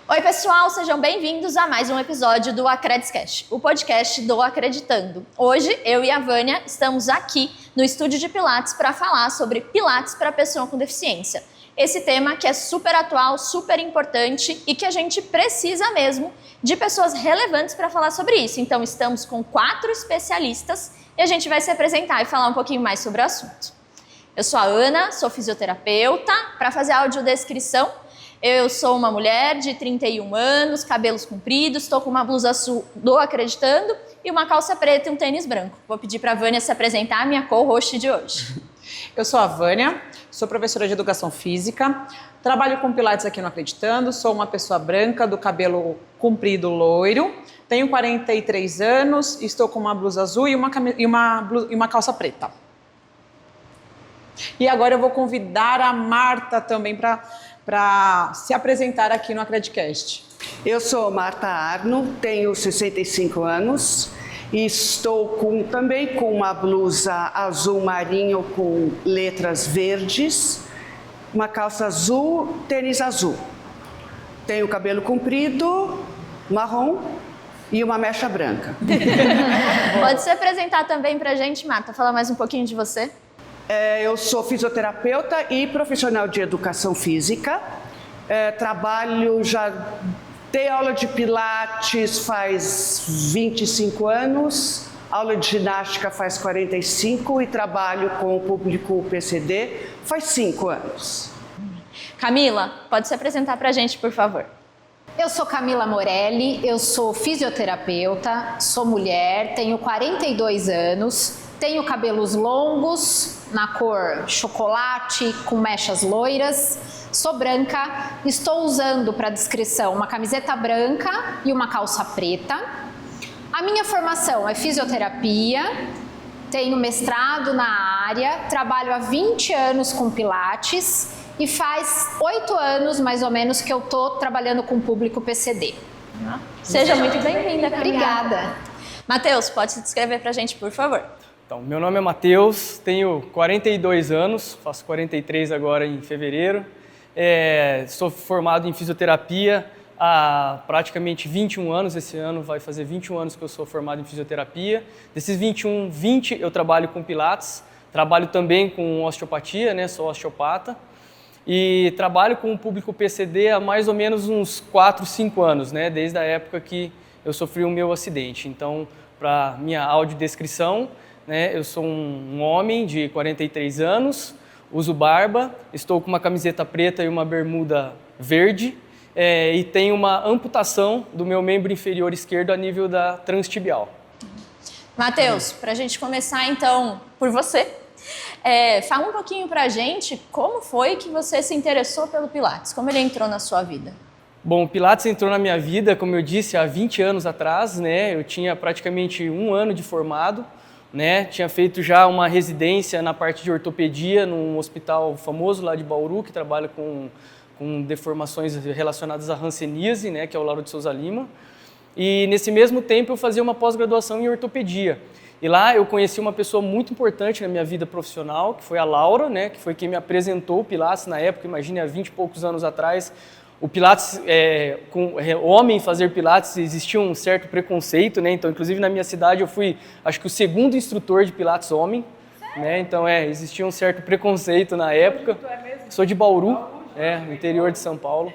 Oi pessoal, sejam bem-vindos a mais um episódio do AcredesCast, o podcast do Acreditando. Hoje, eu e a Vânia estamos aqui no estúdio de Pilates para falar sobre Pilates para pessoa com deficiência. Esse tema que é super atual, super importante e que a gente precisa mesmo de pessoas relevantes para falar sobre isso. Então estamos com 4 especialistas e a gente vai se apresentar e falar um pouquinho mais sobre o assunto. Eu sou a Ana, sou fisioterapeuta. Para fazer a audiodescrição, eu sou uma mulher de 31 anos, cabelos compridos, estou com uma blusa azul do Acreditando e uma calça preta e um tênis branco. Vou pedir para a Vânia se apresentar, a minha co-host de hoje. Eu sou a Vânia, sou professora de Educação Física, trabalho com Pilates aqui no Acreditando, sou uma pessoa branca, do cabelo comprido loiro, tenho 43 anos, estou com uma blusa azul e uma calça preta. E agora eu vou convidar a Marta também para se apresentar aqui no Acredicast. Eu sou Marta Arno, tenho 65 anos e estou também com uma blusa azul marinho com letras verdes, uma calça azul, tênis azul. Tenho cabelo comprido, marrom e uma mecha branca. Pode se apresentar também para a gente, Marta, falar mais um pouquinho de você? Eu sou fisioterapeuta e profissional de educação física. Dei aula de pilates faz 25 anos, aula de ginástica faz 45 e trabalho com o público PCD faz 5 anos. Camila, pode se apresentar para a gente, por favor. Eu sou Camila Morelli, eu sou fisioterapeuta, sou mulher, tenho 42 anos, tenho cabelos longos, na cor chocolate, com mechas loiras, sou branca, estou usando para descrição uma camiseta branca e uma calça preta. A minha formação é fisioterapia, tenho mestrado na área, trabalho há 20 anos com Pilates e faz 8 anos, mais ou menos, que eu estou trabalhando com o público PCD. Seja muito bem-vinda, Camila. Obrigada. Matheus, pode se descrever para a gente, por favor. Então, meu nome é Matheus, tenho 42 anos, faço 43 agora em fevereiro. Sou formado em fisioterapia há praticamente 21 anos, esse ano vai fazer 21 anos que eu sou formado em fisioterapia. Desses 20 eu trabalho com Pilates, trabalho também com osteopatia, né? Sou osteopata. E trabalho com o público PCD há mais ou menos uns 4, 5 anos, né? Desde a época que eu sofri o meu acidente. Então, para minha audiodescrição, né? Eu sou um homem de 43 anos, uso barba, estou com uma camiseta preta e uma bermuda verde e tenho uma amputação do meu membro inferior esquerdo a nível da transtibial. Matheus, para a gente começar então por você, fala um pouquinho para a gente como foi que você se interessou pelo Pilates, como ele entrou na sua vida. Bom, o Pilates entrou na minha vida, como eu disse, há 20 anos atrás, né? Eu tinha praticamente 1 ano de formado, né? Tinha feito já uma residência na parte de ortopedia num hospital famoso lá de Bauru, que trabalha com deformações relacionadas à hanseníase, né? Que é o Lauro de Souza Lima. E nesse mesmo tempo eu fazia uma pós-graduação em ortopedia. E lá eu conheci uma pessoa muito importante na minha vida profissional, que foi a Laura, né? Que foi quem me apresentou o Pilates na época, imagine, há 20 e poucos anos atrás. O Pilates, homem fazer Pilates, existia um certo preconceito, né? Então, inclusive na minha cidade eu fui, acho que o 2º instrutor de Pilates homem, né? Então, existia um certo preconceito na época. Sou de Bauru, no interior de São Paulo.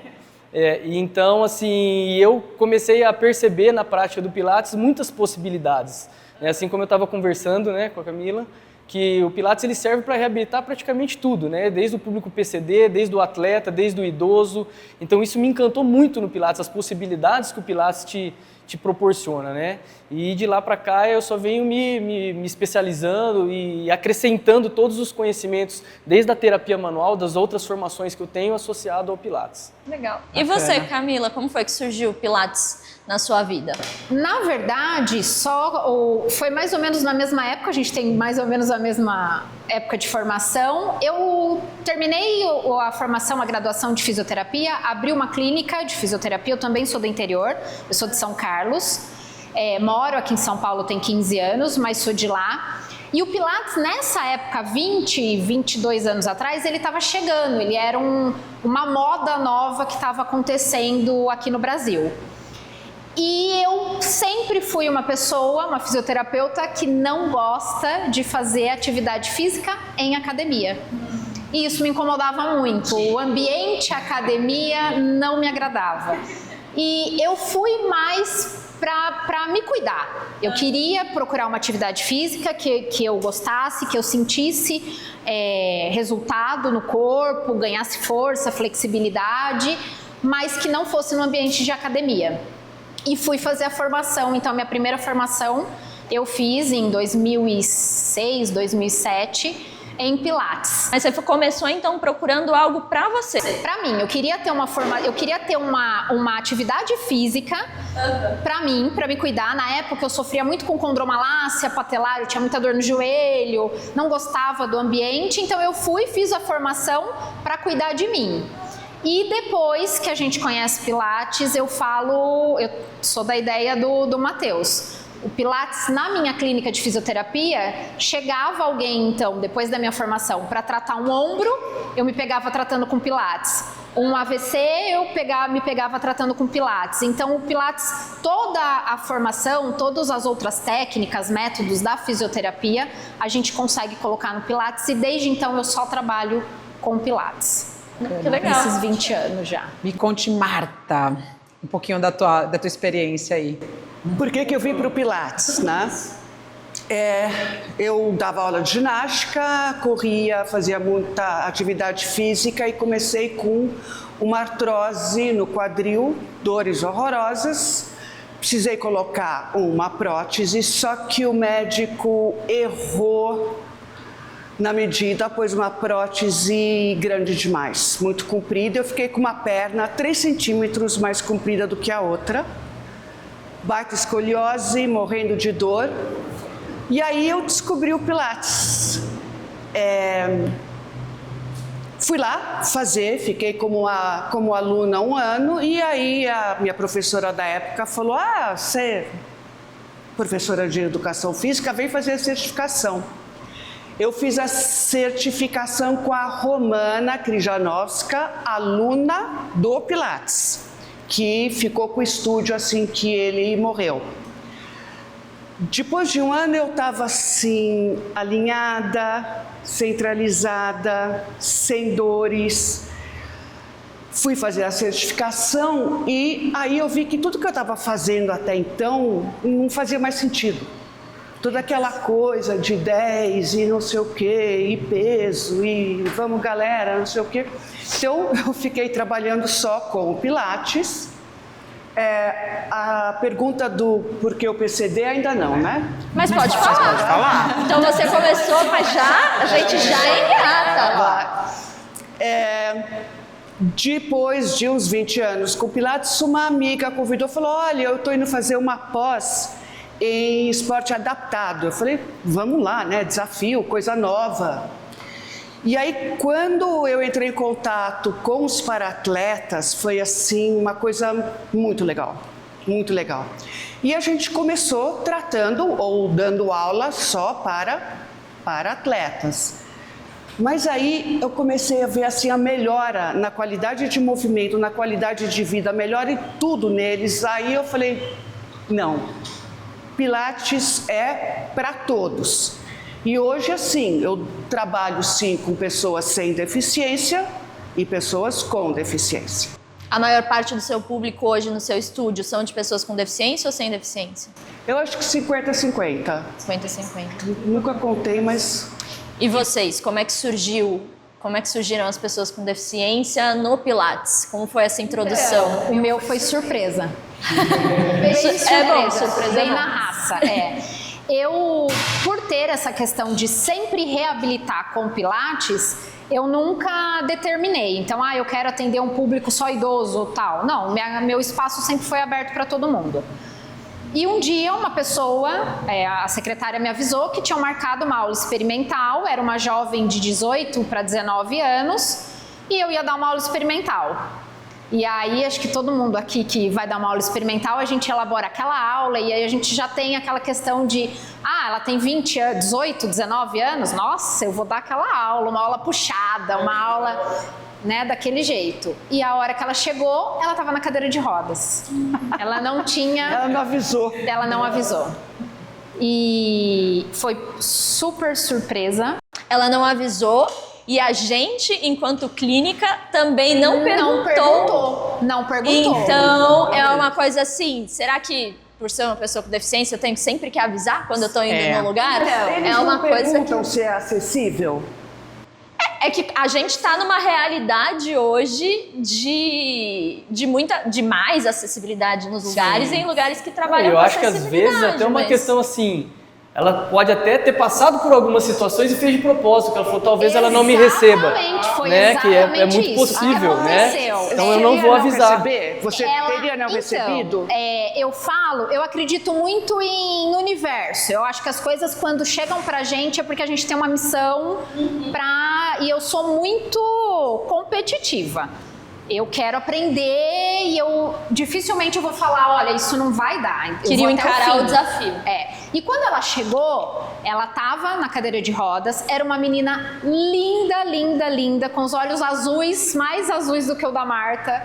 E então, assim, eu comecei a perceber na prática do Pilates muitas possibilidades. Né? Assim como eu estava conversando, né, com a Camila, que o Pilates ele serve para reabilitar praticamente tudo, né? Desde o público PCD, desde o atleta, desde o idoso. Então isso me encantou muito no Pilates, as possibilidades que o Pilates te proporciona, né? E de lá para cá eu só venho me especializando e acrescentando todos os conhecimentos, desde a terapia manual, das outras formações que eu tenho associado ao Pilates. Legal. E você, Camila, como foi que surgiu o Pilates na sua vida? Na verdade, foi mais ou menos na mesma época, a gente tem mais ou menos a mesma época de formação. Eu terminei a formação, a graduação de fisioterapia, abri uma clínica de fisioterapia, eu também sou do interior, eu sou de São Carlos, moro aqui em São Paulo tem 15 anos, mas sou de lá. E o Pilates, nessa época, 22 anos atrás, ele estava chegando, ele era uma moda nova que estava acontecendo aqui no Brasil. E eu sempre fui uma fisioterapeuta, que não gosta de fazer atividade física em academia. E isso me incomodava muito, o ambiente academia não me agradava. E eu fui mais para me cuidar. Eu queria procurar uma atividade física que eu gostasse, que eu sentisse resultado no corpo, ganhasse força, flexibilidade, mas que não fosse no ambiente de academia. E fui fazer a formação. Então, minha primeira formação eu fiz em 2006, 2007, em Pilates. Mas você começou então procurando algo pra você? Pra mim, eu queria ter uma atividade física pra mim, pra me cuidar. Na época eu sofria muito com condromalácia patelar, eu tinha muita dor no joelho, não gostava do ambiente, então eu fiz a formação pra cuidar de mim. E depois que a gente conhece Pilates, eu sou da ideia do Matheus. O Pilates, na minha clínica de fisioterapia, chegava alguém, então, depois da minha formação, para tratar um ombro, eu me pegava tratando com Pilates. Um AVC, me pegava tratando com Pilates. Então, o Pilates, toda a formação, todas as outras técnicas, métodos da fisioterapia, a gente consegue colocar no Pilates, e desde então eu só trabalho com Pilates. Que legal. Esses 20 anos já. Me conte, Marta, um pouquinho da tua experiência aí. Por que eu vim para o Pilates, né? Eu dava aula de ginástica, corria, fazia muita atividade física e comecei com uma artrose no quadril, dores horrorosas. Precisei colocar uma prótese, só que o médico errou na medida, pôs uma prótese grande demais, muito comprida. Eu fiquei com uma perna 3 centímetros mais comprida do que a outra. Baita escoliose, morrendo de dor. E aí eu descobri o Pilates. Fui lá fazer, fiquei como aluna 1 ano, e aí a minha professora da época falou: você é professora de educação física, vem fazer a certificação. Eu fiz a certificação com a Romana Krijanowska, aluna do Pilates, que ficou com o estúdio assim que ele morreu. Depois de 1 ano eu estava assim, alinhada, centralizada, sem dores. Fui fazer a certificação e aí eu vi que tudo que eu estava fazendo até então não fazia mais sentido. Toda aquela coisa de 10 e não sei o quê, e peso, e vamos galera, não sei o quê. Então eu fiquei trabalhando só com o Pilates. A pergunta do porquê o PCD ainda não, né? Mas pode falar. Pode falar. Então você começou, mas a gente já engata. Depois de uns 20 anos com o Pilates, uma amiga convidou, falou: olha, eu estou indo fazer uma pós em esporte adaptado. Eu falei: vamos lá, né? Desafio, coisa nova. E aí, quando eu entrei em contato com os para-atletas, foi assim, uma coisa muito legal, muito legal. E a gente começou tratando ou dando aula só para atletas. Mas aí eu comecei a ver assim a melhora na qualidade de movimento, na qualidade de vida, melhora em tudo neles. Aí eu falei: não, Pilates é para todos. E hoje, assim, eu trabalho sim com pessoas sem deficiência e pessoas com deficiência. A maior parte do seu público hoje no seu estúdio são de pessoas com deficiência ou sem deficiência? Eu acho que 50-50. 50-50. Nunca contei, mas... E vocês, como é que surgiram as pessoas com deficiência no Pilates? Como foi essa introdução? O meu foi surpresa. Surpresa. Bem na raça, Eu, por ter essa questão de sempre reabilitar com Pilates, eu nunca determinei. Então, eu quero atender um público só idoso ou tal. Não, meu espaço sempre foi aberto para todo mundo. E um dia uma pessoa, a secretária me avisou que tinham marcado uma aula experimental, era uma jovem de 18 para 19 anos, e eu ia dar uma aula experimental. E aí, acho que todo mundo aqui que vai dar uma aula experimental, a gente elabora aquela aula e aí a gente já tem aquela questão de ela tem 20, 18, 19 anos, nossa, eu vou dar aquela aula, uma aula puxada, uma aula, né, daquele jeito. E a hora que ela chegou, ela estava na cadeira de rodas. Ela não tinha... Ela não avisou. Ela não avisou. E foi super surpresa. Ela não avisou e a gente, enquanto clínica, também não perguntou. Não perguntou. Então, é uma coisa assim, será que por ser uma pessoa com deficiência eu tenho sempre que avisar quando eu tô indo no lugar? Eles É uma não coisa perguntam se é acessível. É que a gente está numa realidade hoje de mais acessibilidade nos lugares e em lugares que trabalham com acessibilidade. Eu acho que às vezes até uma questão assim, ela pode até ter passado por algumas situações e fez de propósito, que ela falou, talvez ela não me receba. Foi né? Que é muito isso. possível, né? Então eu não vou avisar. Você teria não recebido? Eu acredito muito em universo. Eu acho que as coisas quando chegam pra gente é porque a gente tem uma missão e eu sou muito competitiva. Eu quero aprender e dificilmente eu vou falar, olha, isso não vai dar. Queria encarar o desafio. E quando ela chegou, ela estava na cadeira de rodas, era uma menina linda, linda, linda, com os olhos azuis, mais azuis do que o da Marta.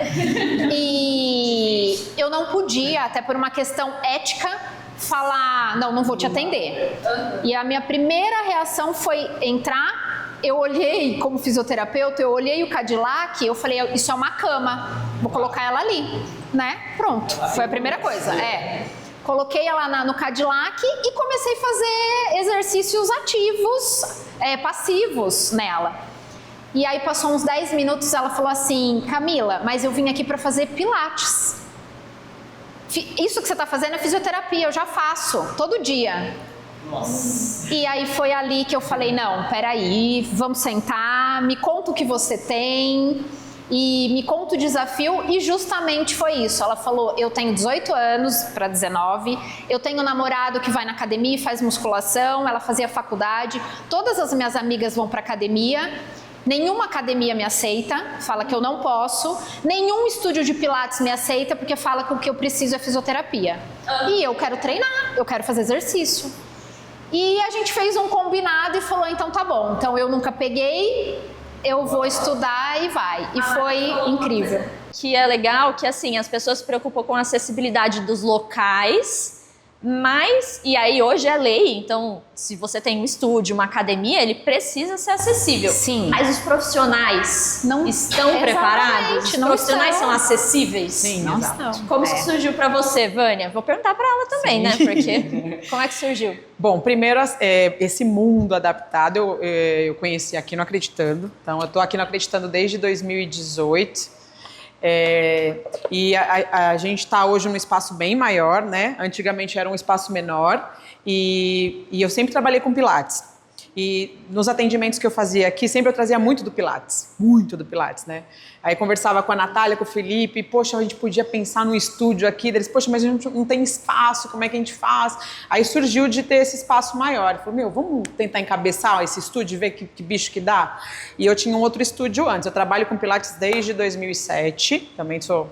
E eu não podia, até por uma questão ética, falar, não vou te atender. E a minha primeira reação foi entrar. Eu olhei, como fisioterapeuta, eu olhei o Cadillac, eu falei, isso é uma cama, vou colocar ela ali, né? Pronto, foi a primeira coisa, Coloquei ela no Cadillac e comecei a fazer exercícios ativos, passivos nela. E aí passou uns 10 minutos, ela falou assim, Camila, mas eu vim aqui para fazer pilates. Isso que você está fazendo é fisioterapia, eu já faço, todo dia. Nossa. E aí foi ali que eu falei, não, peraí, vamos sentar, me conta o que você tem e me conta o desafio, e justamente foi isso. Ela falou, eu tenho 18 anos para 19, eu tenho um namorado que vai na academia e faz musculação, ela fazia faculdade, todas as minhas amigas vão para academia, nenhuma academia me aceita, fala que eu não posso, nenhum estúdio de pilates me aceita porque fala que o que eu preciso é fisioterapia. E eu quero treinar, eu quero fazer exercício. E a gente fez um combinado e falou, então tá bom, então eu nunca peguei, eu vou estudar e vai. E foi incrível. Que é legal que assim, as pessoas se preocupam com a acessibilidade dos locais, e aí hoje é lei, então se você tem um estúdio, uma academia, ele precisa ser acessível. Sim. Mas os profissionais não estão preparados? Os profissionais são acessíveis? Sim, não estão. Como que surgiu para você, Vânia? Vou perguntar para ela também, né? Porque como é que surgiu? Bom, primeiro, esse mundo adaptado eu conheci aqui no Acreditando. Então, eu estou aqui no Acreditando desde 2018. E a gente está hoje num espaço bem maior, né? Antigamente era um espaço menor e eu sempre trabalhei com Pilates. E nos atendimentos que eu fazia aqui, sempre eu trazia muito do Pilates, né? Aí conversava com a Natália, com o Felipe, poxa, a gente podia pensar num estúdio aqui, eles, poxa, mas a gente não tem espaço, como é que a gente faz? Aí surgiu de ter esse espaço maior, eu falei, vamos tentar encabeçar esse estúdio e ver que bicho que dá? E eu tinha um outro estúdio antes, eu trabalho com Pilates desde 2007, também sou...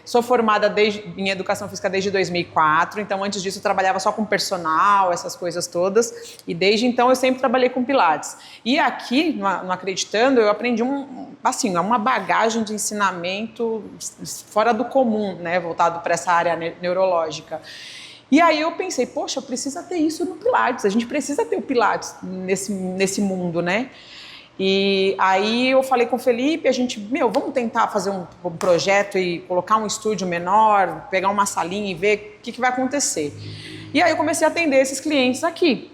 sou formada em educação física desde 2004, então antes disso eu trabalhava só com personal, essas coisas todas, e desde então eu sempre trabalhei com Pilates. E aqui, no Acreditando, eu aprendi uma bagagem de ensinamento fora do comum, né, voltado para essa área neurológica. E aí eu pensei, poxa, precisa ter isso no Pilates, a gente precisa ter o Pilates nesse mundo, né? E aí eu falei com o Felipe, a gente, vamos tentar fazer um projeto e colocar um estúdio menor, pegar uma salinha e ver o que vai acontecer. E aí eu comecei a atender esses clientes aqui,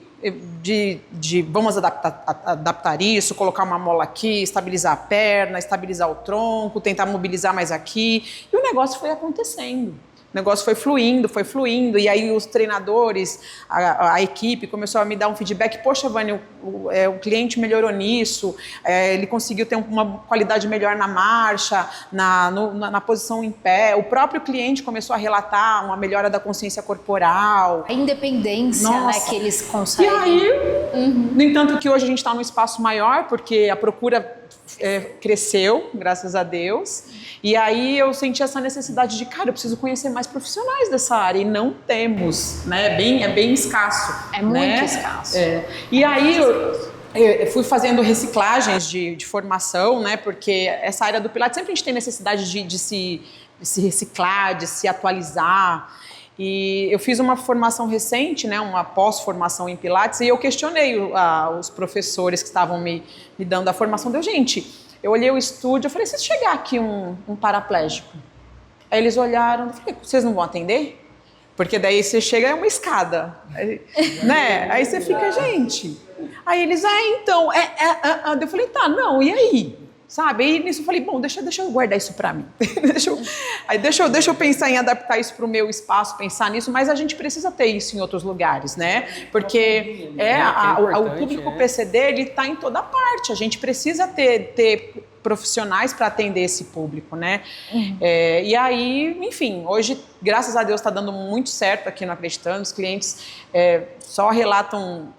vamos adaptar isso, colocar uma mola aqui, estabilizar a perna, estabilizar o tronco, tentar mobilizar mais aqui, e o negócio foi acontecendo. O negócio foi fluindo, e aí os treinadores, a equipe começou a me dar um feedback, poxa, Vânia, o cliente melhorou nisso, ele conseguiu ter uma qualidade melhor na marcha, na posição em pé, o próprio cliente começou a relatar uma melhora da consciência corporal. A independência, né, que eles conseguem. E aí, no entanto que hoje a gente está num espaço maior, porque a procura cresceu, graças a Deus. E aí eu senti essa necessidade de, cara, eu preciso conhecer mais profissionais dessa área, e não temos, né? É bem escasso. É muito né? escasso. E aí eu fui fazendo reciclagens de formação, né? Porque essa área do Pilates sempre a gente tem necessidade de se reciclar, de se atualizar. E eu fiz uma formação recente, né, uma pós-formação em Pilates, e eu questionei os professores que estavam me dando a formação. Eu olhei o estúdio, eu falei, se chegar aqui um paraplégico? Aí eles olharam, eu falei, vocês não vão atender? Porque daí você chega, é uma escada, né? Aí você fica, gente... Aí eles, então... Eu falei, tá, não, e aí? Sabe? Aí nisso eu falei, bom, deixa eu guardar isso pra mim. deixa eu pensar em adaptar isso pro meu espaço, pensar nisso, mas a gente precisa ter isso em outros lugares, né? Porque o público PCD, ele tá em toda parte. A gente precisa ter profissionais para atender esse público, né? E aí, enfim, hoje, graças a Deus, está dando muito certo aqui no Acreditando. Os clientes só relatam...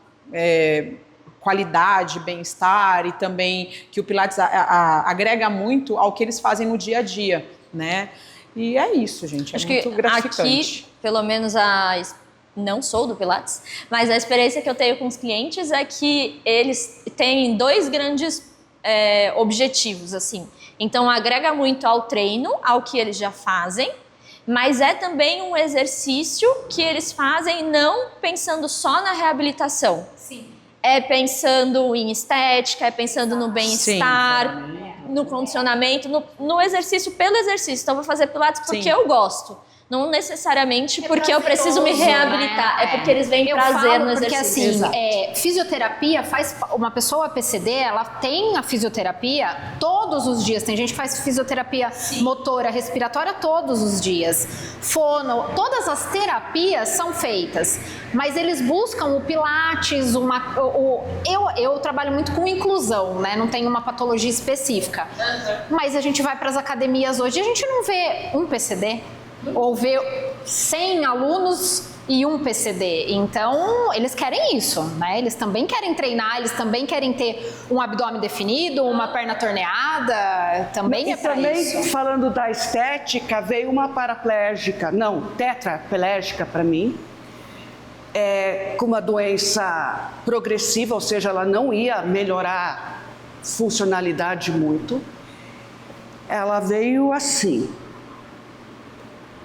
qualidade, bem-estar, e também que o Pilates agrega muito ao que eles fazem no dia a dia, né? E é isso, gente, Acho muito que gratificante. aqui, pelo menos não sou do Pilates, mas a experiência que eu tenho com os clientes é que eles têm dois grandes objetivos, assim. Então, agrega muito ao treino, ao que eles já fazem, mas é também um exercício que eles fazem não pensando só na reabilitação. Sim. É pensando em estética, é pensando no bem-estar, no condicionamento, no exercício pelo exercício. Então, eu vou fazer Pilates porque eu gosto. Não necessariamente porque eu preciso me reabilitar. Né? É porque eles veem prazer no exercício. Porque assim, fisioterapia faz... Uma pessoa PCD, ela tem a fisioterapia todos os dias. Tem gente que faz fisioterapia motora, respiratória todos os dias. Fono, todas as terapias são feitas. Mas eles buscam o Pilates, eu trabalho muito com inclusão, né? Não tem uma patologia específica. Mas a gente vai para as academias hoje e a gente não vê um PCD. Ou ver 100 alunos e um PCD. Então, eles querem isso, né? Eles também querem treinar, eles também querem ter um abdômen definido, uma perna torneada, também é para isso. Também, falando da estética, veio uma tetraplégica para mim, com uma doença progressiva, ou seja, ela não ia melhorar funcionalidade muito. Ela veio assim,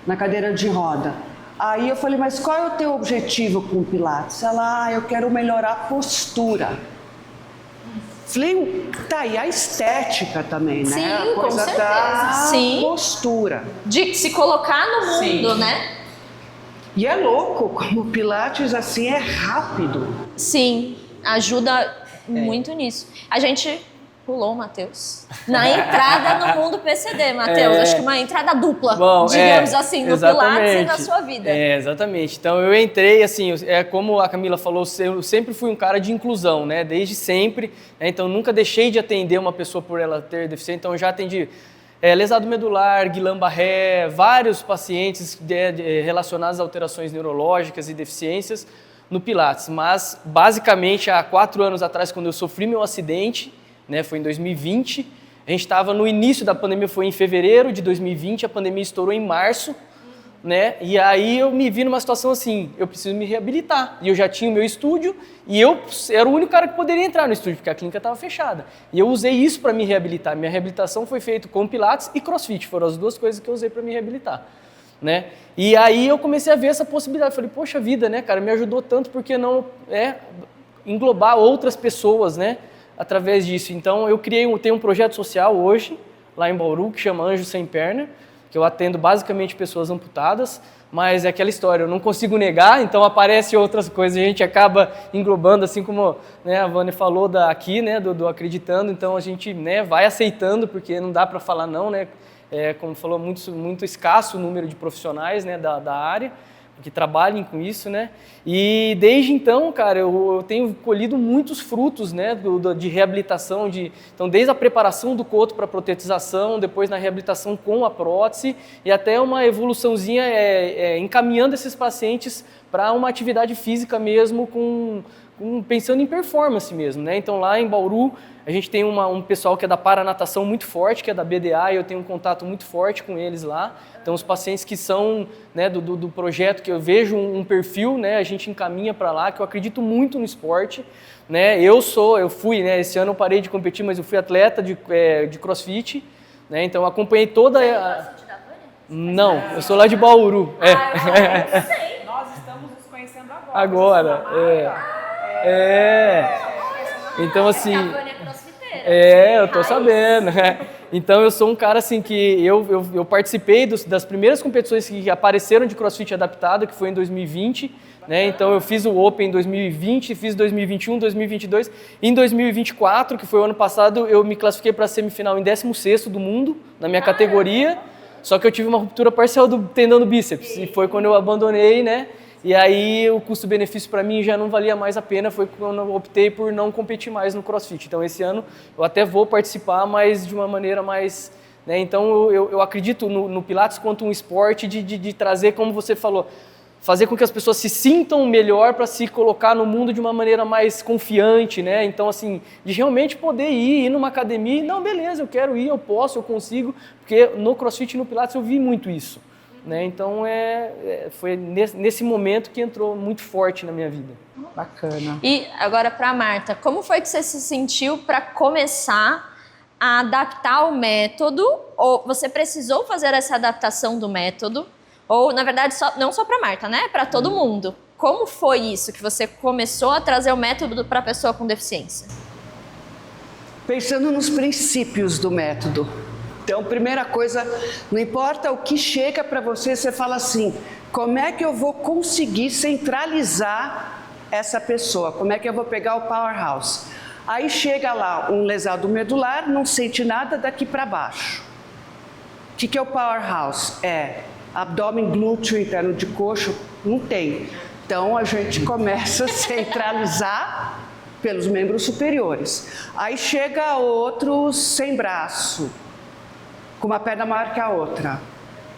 na cadeira de roda. Aí eu falei, mas qual é o teu objetivo com o Pilates? Ela, eu quero melhorar a postura. Falei, tá aí a estética também, né? Sim, a coisa com certeza. da Sim. postura. De se colocar no mundo, né? E é louco, como o Pilates assim é rápido. Sim, ajuda muito nisso. A gente pulou o Matheus na entrada no mundo PCD, Matheus. Acho que uma entrada dupla, digamos assim, no Pilates e na sua vida. Exatamente. Então eu entrei, assim, como a Camila falou, eu sempre fui um cara de inclusão, né? Desde sempre. Né? Então nunca deixei de atender uma pessoa por ela ter deficiência. Então eu já atendi lesado medular, Guillain-Barré, vários pacientes relacionados a alterações neurológicas e deficiências no Pilates. Mas basicamente há 4 anos atrás, quando eu sofri meu acidente, né, foi em 2020, a gente estava no início da pandemia, foi em fevereiro de 2020, a pandemia estourou em março, né, e aí eu me vi numa situação assim, eu preciso me reabilitar, e eu já tinha o meu estúdio, e eu era o único cara que poderia entrar no estúdio, porque a clínica estava fechada, e eu usei isso para me reabilitar. Minha reabilitação foi feita com Pilates e CrossFit, foram as 2 coisas que eu usei para me reabilitar, né, e aí eu comecei a ver essa possibilidade, falei, poxa vida, né, cara, me ajudou tanto, por que não englobar outras pessoas, né, através disso. Então, eu tenho um projeto social hoje, lá em Bauru, que chama Anjo Sem Perna, que eu atendo basicamente pessoas amputadas, mas é aquela história, eu não consigo negar, então aparecem outras coisas, a gente acaba englobando, assim como, né, a Vânia falou aqui, né, do Acreditando, então a gente, né, vai aceitando, porque não dá para falar não, né, como falou, muito escasso o número de profissionais, né, da área, que trabalhem com isso, né? E desde então, cara, eu tenho colhido muitos frutos, né, de reabilitação, então desde a preparação do coto para a protetização, depois na reabilitação com a prótese e até uma evoluçãozinha encaminhando esses pacientes para uma atividade física mesmo com pensando em performance mesmo, né? Então lá em Bauru a gente tem um pessoal que é da paranatação muito forte, que é da BDA, e eu tenho um contato muito forte com eles lá. Então os pacientes que são, né, do projeto, que eu vejo um perfil, né, a gente encaminha para lá, que eu acredito muito no esporte, né? Eu fui, né, esse ano eu parei de competir, mas eu fui atleta de CrossFit, né? Então eu acompanhei toda a... Não, eu sou lá de Bauru. Eu sei. Nós estamos nos conhecendo agora. Então assim... A Vânia é crossfiteira. Eu tô sabendo. Então eu sou um cara assim que eu participei das primeiras competições que apareceram de CrossFit adaptado, que foi em 2020, né? Então eu fiz o Open em 2020, fiz 2021, 2022, e em 2024, que foi o ano passado, eu me classifiquei para a semifinal em 16º do mundo na minha categoria, só que eu tive uma ruptura parcial do tendão do bíceps, e foi quando eu abandonei, né? E aí o custo-benefício para mim já não valia mais a pena, foi quando eu optei por não competir mais no CrossFit. Então esse ano eu até vou participar, mas de uma maneira mais... né? Então eu acredito no Pilates quanto um esporte de trazer, como você falou, fazer com que as pessoas se sintam melhor para se colocar no mundo de uma maneira mais confiante, né? Então assim, de realmente poder ir numa academia e, não, beleza, eu quero ir, eu posso, eu consigo, porque no CrossFit e no Pilates eu vi muito isso. Né? Então foi nesse momento que entrou muito forte na minha vida. Bacana. E agora para Marta, como foi que você se sentiu para começar a adaptar o método? Ou você precisou fazer essa adaptação do método? Ou, na verdade, não só para Marta, né? Para todo mundo. Como foi isso que você começou a trazer o método para a pessoa com deficiência? Pensando nos princípios do método. Então, primeira coisa, não importa o que chega para você, você fala assim, como é que eu vou conseguir centralizar essa pessoa? Como é que eu vou pegar o powerhouse? Aí chega lá um lesado medular, não sente nada daqui para baixo. O que é o powerhouse? É abdômen, glúteo, interno de coxo? Não tem. Então, a gente começa a centralizar pelos membros superiores. Aí chega outro sem braço, com uma perna maior que a outra.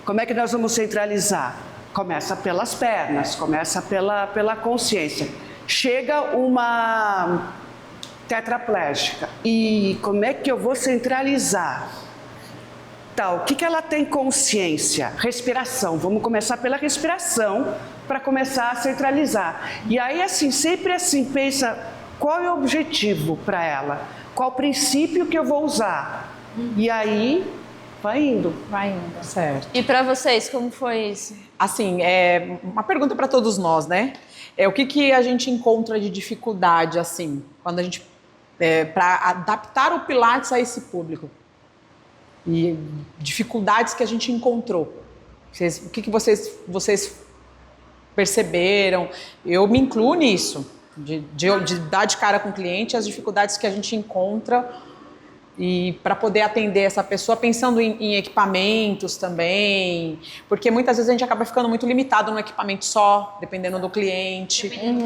Como é que nós vamos centralizar? Começa pelas pernas, começa pela consciência. Chega uma tetraplégica. E como é que eu vou centralizar? Tá, o que ela tem consciência? Respiração. Vamos começar pela respiração para começar a centralizar. E aí, assim, sempre assim, pensa qual é o objetivo para ela? Qual o princípio que eu vou usar? E aí... vai indo. Certo. E para vocês, como foi isso? Assim, uma pergunta para todos nós, né? O que a gente encontra de dificuldade, assim, quando a gente... para adaptar o Pilates a esse público? E dificuldades que a gente encontrou. O que vocês perceberam? Eu me incluo nisso, de dar de cara com o cliente, as dificuldades que a gente encontra e para poder atender essa pessoa, pensando em equipamentos também, porque muitas vezes a gente acaba ficando muito limitado no equipamento só, dependendo do cliente. Dependendo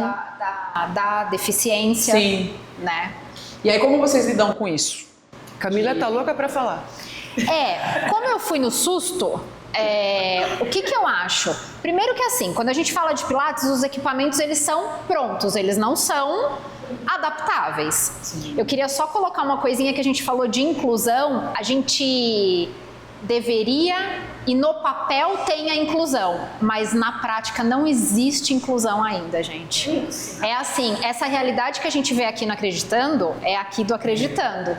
da deficiência. Sim. Né? E aí, como vocês lidam com isso? Camila tá louca para falar. Como eu fui no susto, o que eu acho? Primeiro que assim, quando a gente fala de Pilates, os equipamentos eles são prontos, eles não são adaptáveis. Sim. Eu queria só colocar uma coisinha que a gente falou de inclusão, a gente deveria e no papel tem a inclusão, mas na prática não existe inclusão ainda, gente. Isso. É assim, essa realidade que a gente vê aqui no Acreditando é aqui do Acreditando.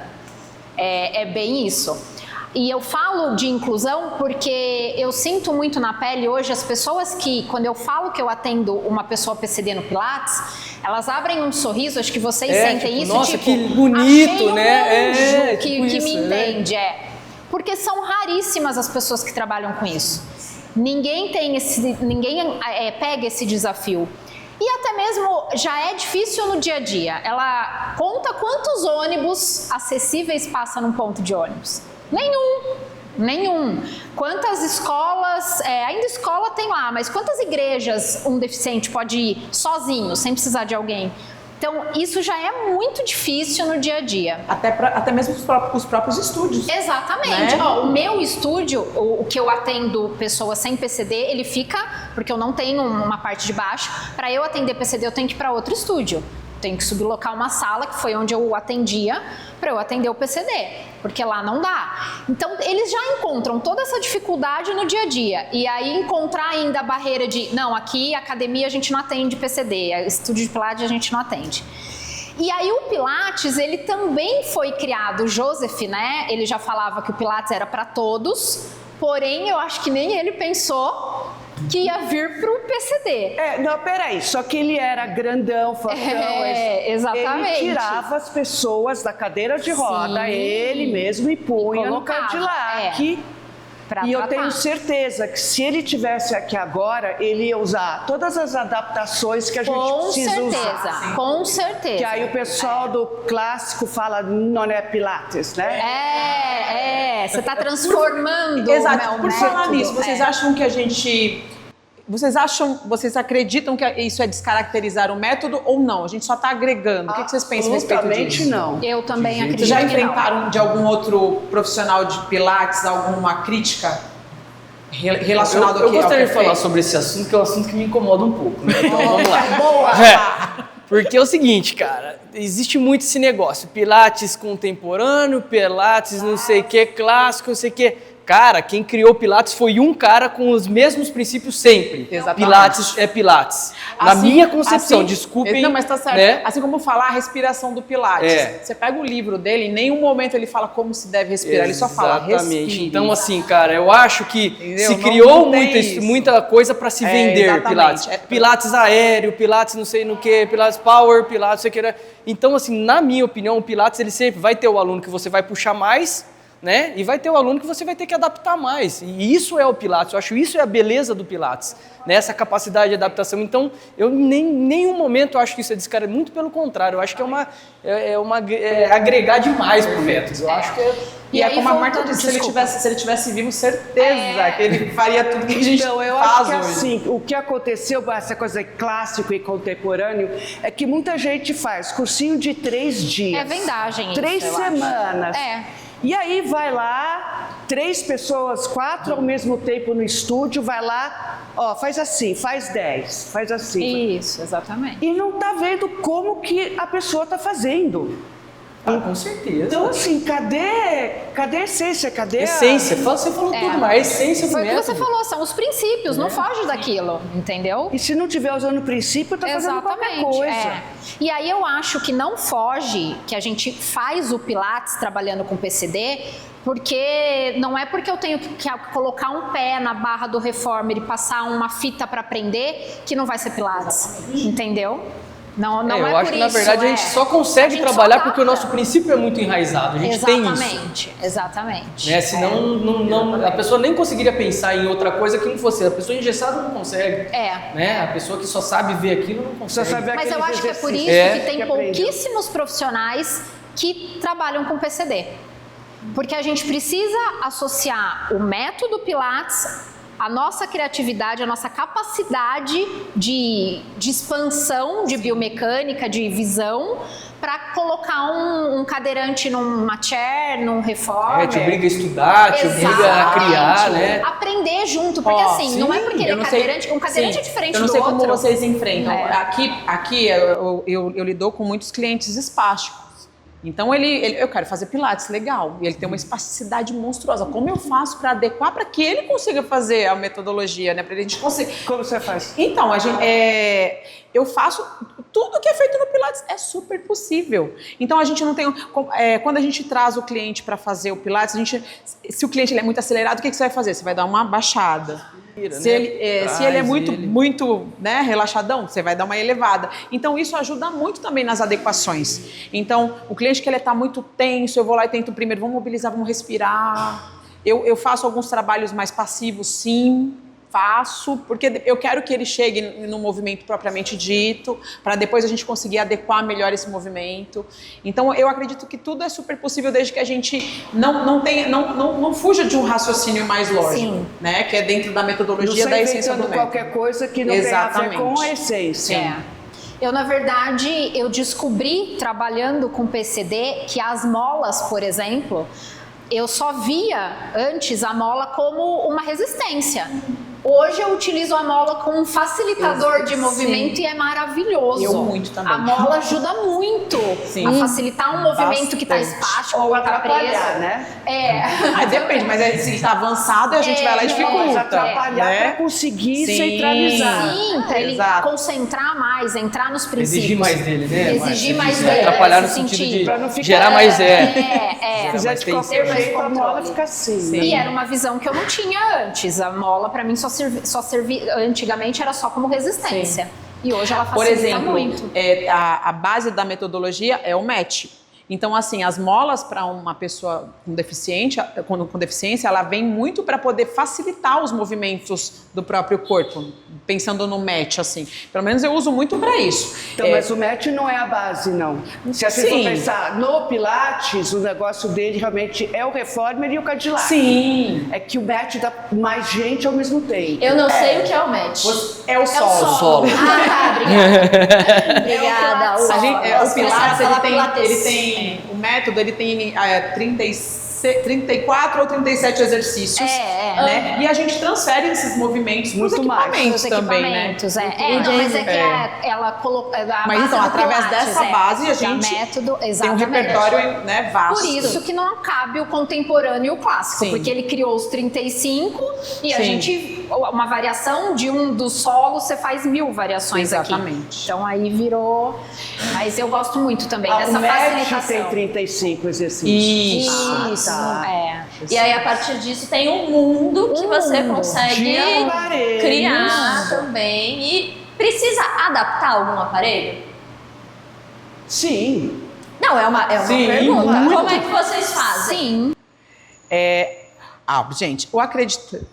É bem isso. E eu falo de inclusão porque eu sinto muito na pele hoje as pessoas que, quando eu falo que eu atendo uma pessoa PCD no Pilates, elas abrem um sorriso, acho que vocês sentem isso, nossa, tipo, que bonito, achei um né? anjo que isso, me entende, Porque são raríssimas as pessoas que trabalham com isso. Ninguém pega esse desafio. E até mesmo já é difícil no dia a dia. Ela conta quantos ônibus acessíveis passa num ponto de ônibus. Nenhum. Quantas escolas, ainda escola tem lá, mas quantas igrejas um deficiente pode ir sozinho, sem precisar de alguém? Então, isso já é muito difícil no dia a dia. Até mesmo os próprios estúdios. Exatamente. Né? O meu estúdio, o que eu atendo pessoas sem PCD, ele fica, porque eu não tenho uma parte de baixo, para eu atender PCD eu tenho que ir para outro estúdio. tenho que sublocar uma sala, que foi onde eu atendia, para eu atender o PCD, porque lá não dá. Então, eles já encontram toda essa dificuldade no dia a dia. E aí, encontrar ainda a barreira de, não, aqui, academia, a gente não atende PCD, estúdio de Pilates, a gente não atende. E aí o Pilates, ele também foi criado, o Joseph, né, ele já falava que o Pilates era para todos, porém eu acho que nem ele pensou que ia vir pro PCD. Não, peraí, só que ele era grandão, fortão. Exatamente. Ele tirava as pessoas da cadeira de roda, ele mesmo, e punha no Cadillac. E eu tenho certeza que se ele tivesse aqui agora, ele ia usar todas as adaptações que a gente precisa usar. Com certeza. Que aí o pessoal do clássico fala, não é Pilates, né? Você está transformando Exato. o Por falar nisso, vocês acham que a gente... Vocês acreditam que isso é descaracterizar o método ou não? A gente só está agregando. O que vocês pensam a respeito disso? Não. Eu também acredito. Vocês já enfrentaram de algum outro profissional de Pilates alguma crítica relacionada Eu gostaria de falar sobre esse assunto, que é um assunto que me incomoda um pouco, né? Então vamos lá. Boa! Porque é o seguinte, cara, existe muito esse negócio, Pilates contemporâneo, Pilates não sei o que, clássico, não sei o que. Cara, quem criou o Pilates foi um cara com os mesmos princípios sempre. Exatamente. Pilates é Pilates. Na minha concepção, desculpem. Não, mas tá certo. Né? Assim como falar a respiração do Pilates. Você pega o livro dele, em nenhum momento ele fala como se deve respirar, ele só fala respire. Então, assim, cara, eu acho que Entendeu? se criou não muita coisa para se vender exatamente. Pilates. Pilates aéreo, Pilates não sei no que, Pilates power, Pilates não sei o que. Então, assim, na minha opinião, o Pilates ele sempre vai ter o aluno que você vai puxar mais, né? E vai ter o aluno que você vai ter que adaptar mais. E isso é o Pilates, eu acho isso é a beleza do Pilates, né? Essa capacidade de adaptação. Então, eu em nenhum momento acho que isso é descarado, muito pelo contrário, eu acho que é agregar demais pro método. Eu acho que E é como a Marta disse, se ele tivesse vivo, certeza que ele faria tudo que a gente Então, eu faz acho que hoje. assim, o que aconteceu, essa coisa clássico e contemporâneo, é que muita gente faz cursinho de 3 dias. É vendagem 3 isso, eu semanas. acho. E aí vai lá, 3 pessoas, 4 ao mesmo tempo no estúdio, vai lá, faz assim, faz 10, faz assim. Isso, exatamente. E não tá vendo como que a pessoa tá fazendo. com certeza. Então, assim, cadê a essência? Essência, você falou tudo, mas a essência do Foi o que método. você falou, são os princípios, não foge daquilo, entendeu? E se não tiver usando o princípio, tá fazendo qualquer coisa. E aí eu acho que não foge que a gente faz o Pilates trabalhando com PCD, porque não é porque eu tenho que colocar um pé na barra do reformer e passar uma fita para prender que não vai ser Pilates, entendeu? Não é por isso. Eu acho que, na verdade, a gente só consegue trabalhar porque o nosso princípio é muito enraizado. A gente tem isso. Exatamente. Né? Senão a pessoa nem conseguiria pensar em outra coisa que não fosse. A pessoa engessada não consegue. Né? A pessoa que só sabe ver aquilo não consegue. Mas eu acho que é por isso que tem pouquíssimos profissionais que trabalham com PCD. Porque a gente precisa associar o método Pilates, a nossa criatividade, a nossa capacidade de expansão de biomecânica, de visão, para colocar um cadeirante numa chair, num reformer. Te obriga a estudar, te obriga a criar, né? Aprender junto, porque assim, não é porque ele é cadeirante, um cadeirante é diferente do outro. Eu não sei como vocês enfrentam. Aqui eu lido com muitos clientes espásticos. Então eu quero fazer Pilates, legal, e ele tem uma espasticidade monstruosa. Como eu faço para adequar para que ele consiga fazer a metodologia, né? Para a gente conseguir. Como você faz? Então, eu faço tudo que é feito no Pilates, é super possível. Então a gente não tem. Quando a gente traz o cliente para fazer o Pilates, se o cliente ele é muito acelerado, o que você vai fazer? Você vai dar uma baixada. Se ele é muito né, relaxadão, você vai dar uma elevada. Então isso ajuda muito também nas adequações. Então o cliente que ele está muito tenso, eu vou lá e tento primeiro, vamos mobilizar, vamos respirar. Eu faço alguns trabalhos mais passivos, sim. Faço, porque eu quero que ele chegue no movimento propriamente dito, para depois a gente conseguir adequar melhor esse movimento. Então, eu acredito que tudo é super possível desde que a gente não fuja de um raciocínio mais lógico, né? Que é dentro da metodologia da essência do método. Qualquer coisa que não tenha a ver com a essência. Eu, na verdade, eu descobri, trabalhando com PCD, que as molas, por exemplo, eu só via antes a mola como uma resistência. Hoje eu utilizo a mola como um facilitador de movimento e é maravilhoso. Eu muito também. A mola ajuda muito Sim. a facilitar um movimento que está Bastante. espástico Ou ou está atrapalhar, preso. né? Aí depende, mas se está avançado, a gente vai lá e Mas dificulta. atrapalhar né? para conseguir Sim. centralizar. Sim, para ele Exato. concentrar mais, entrar nos princípios. Exigir mais dele, né? Exigir mais Exigir, dele. atrapalhar no nesse sentido sentido. de Pra não ficar- gerar mais Se fizer mais de tensão. qualquer mais jeito, a mola controle. fica assim. Sim. Né? E era uma visão que eu não tinha antes. A mola, para mim, só servia. Antigamente era só como resistência. E hoje ela Por facilita exemplo, muito. a base da metodologia é o match. Então, assim, as molas para uma pessoa com deficiência, ela vem muito para poder facilitar os movimentos do próprio corpo, pensando no match, assim. Pelo menos eu uso muito para isso. Então, mas o match não é a base, não. Se a gente for Sim. pensar no Pilates, o negócio dele realmente é o Reformer e o Cadillac. Sim. É que o match dá mais gente ao mesmo tempo. Eu não sei o que é o match. É o solo. Solo. Ah, tá, obrigada. O Pilates, falar ele tem o método, ele tem 34 ou 37 exercícios, né? E a gente transfere esses movimentos para os Muito mais. equipamentos Os também, equipamentos, né? não, mas é que ela colocou. Mas então, através dessa base, a gente método, tem um exatamente. repertório, né, vasto. Por isso que não cabe o contemporâneo e o clássico, Sim. porque ele criou os 35 e a Sim. gente, uma variação de um dos solos, você faz 1000 variações aqui. Exatamente. Então aí virou. Mas eu gosto muito também O dessa match facilitação. tem 35 exercícios. Isso, tá. E aí, a partir disso, tem um mundo que você mundo consegue de aparelhos. criar também. E precisa adaptar algum aparelho? Sim. Não, é uma Sim, pergunta. muito. Como é que vocês fazem? Sim. Gente, o acredito.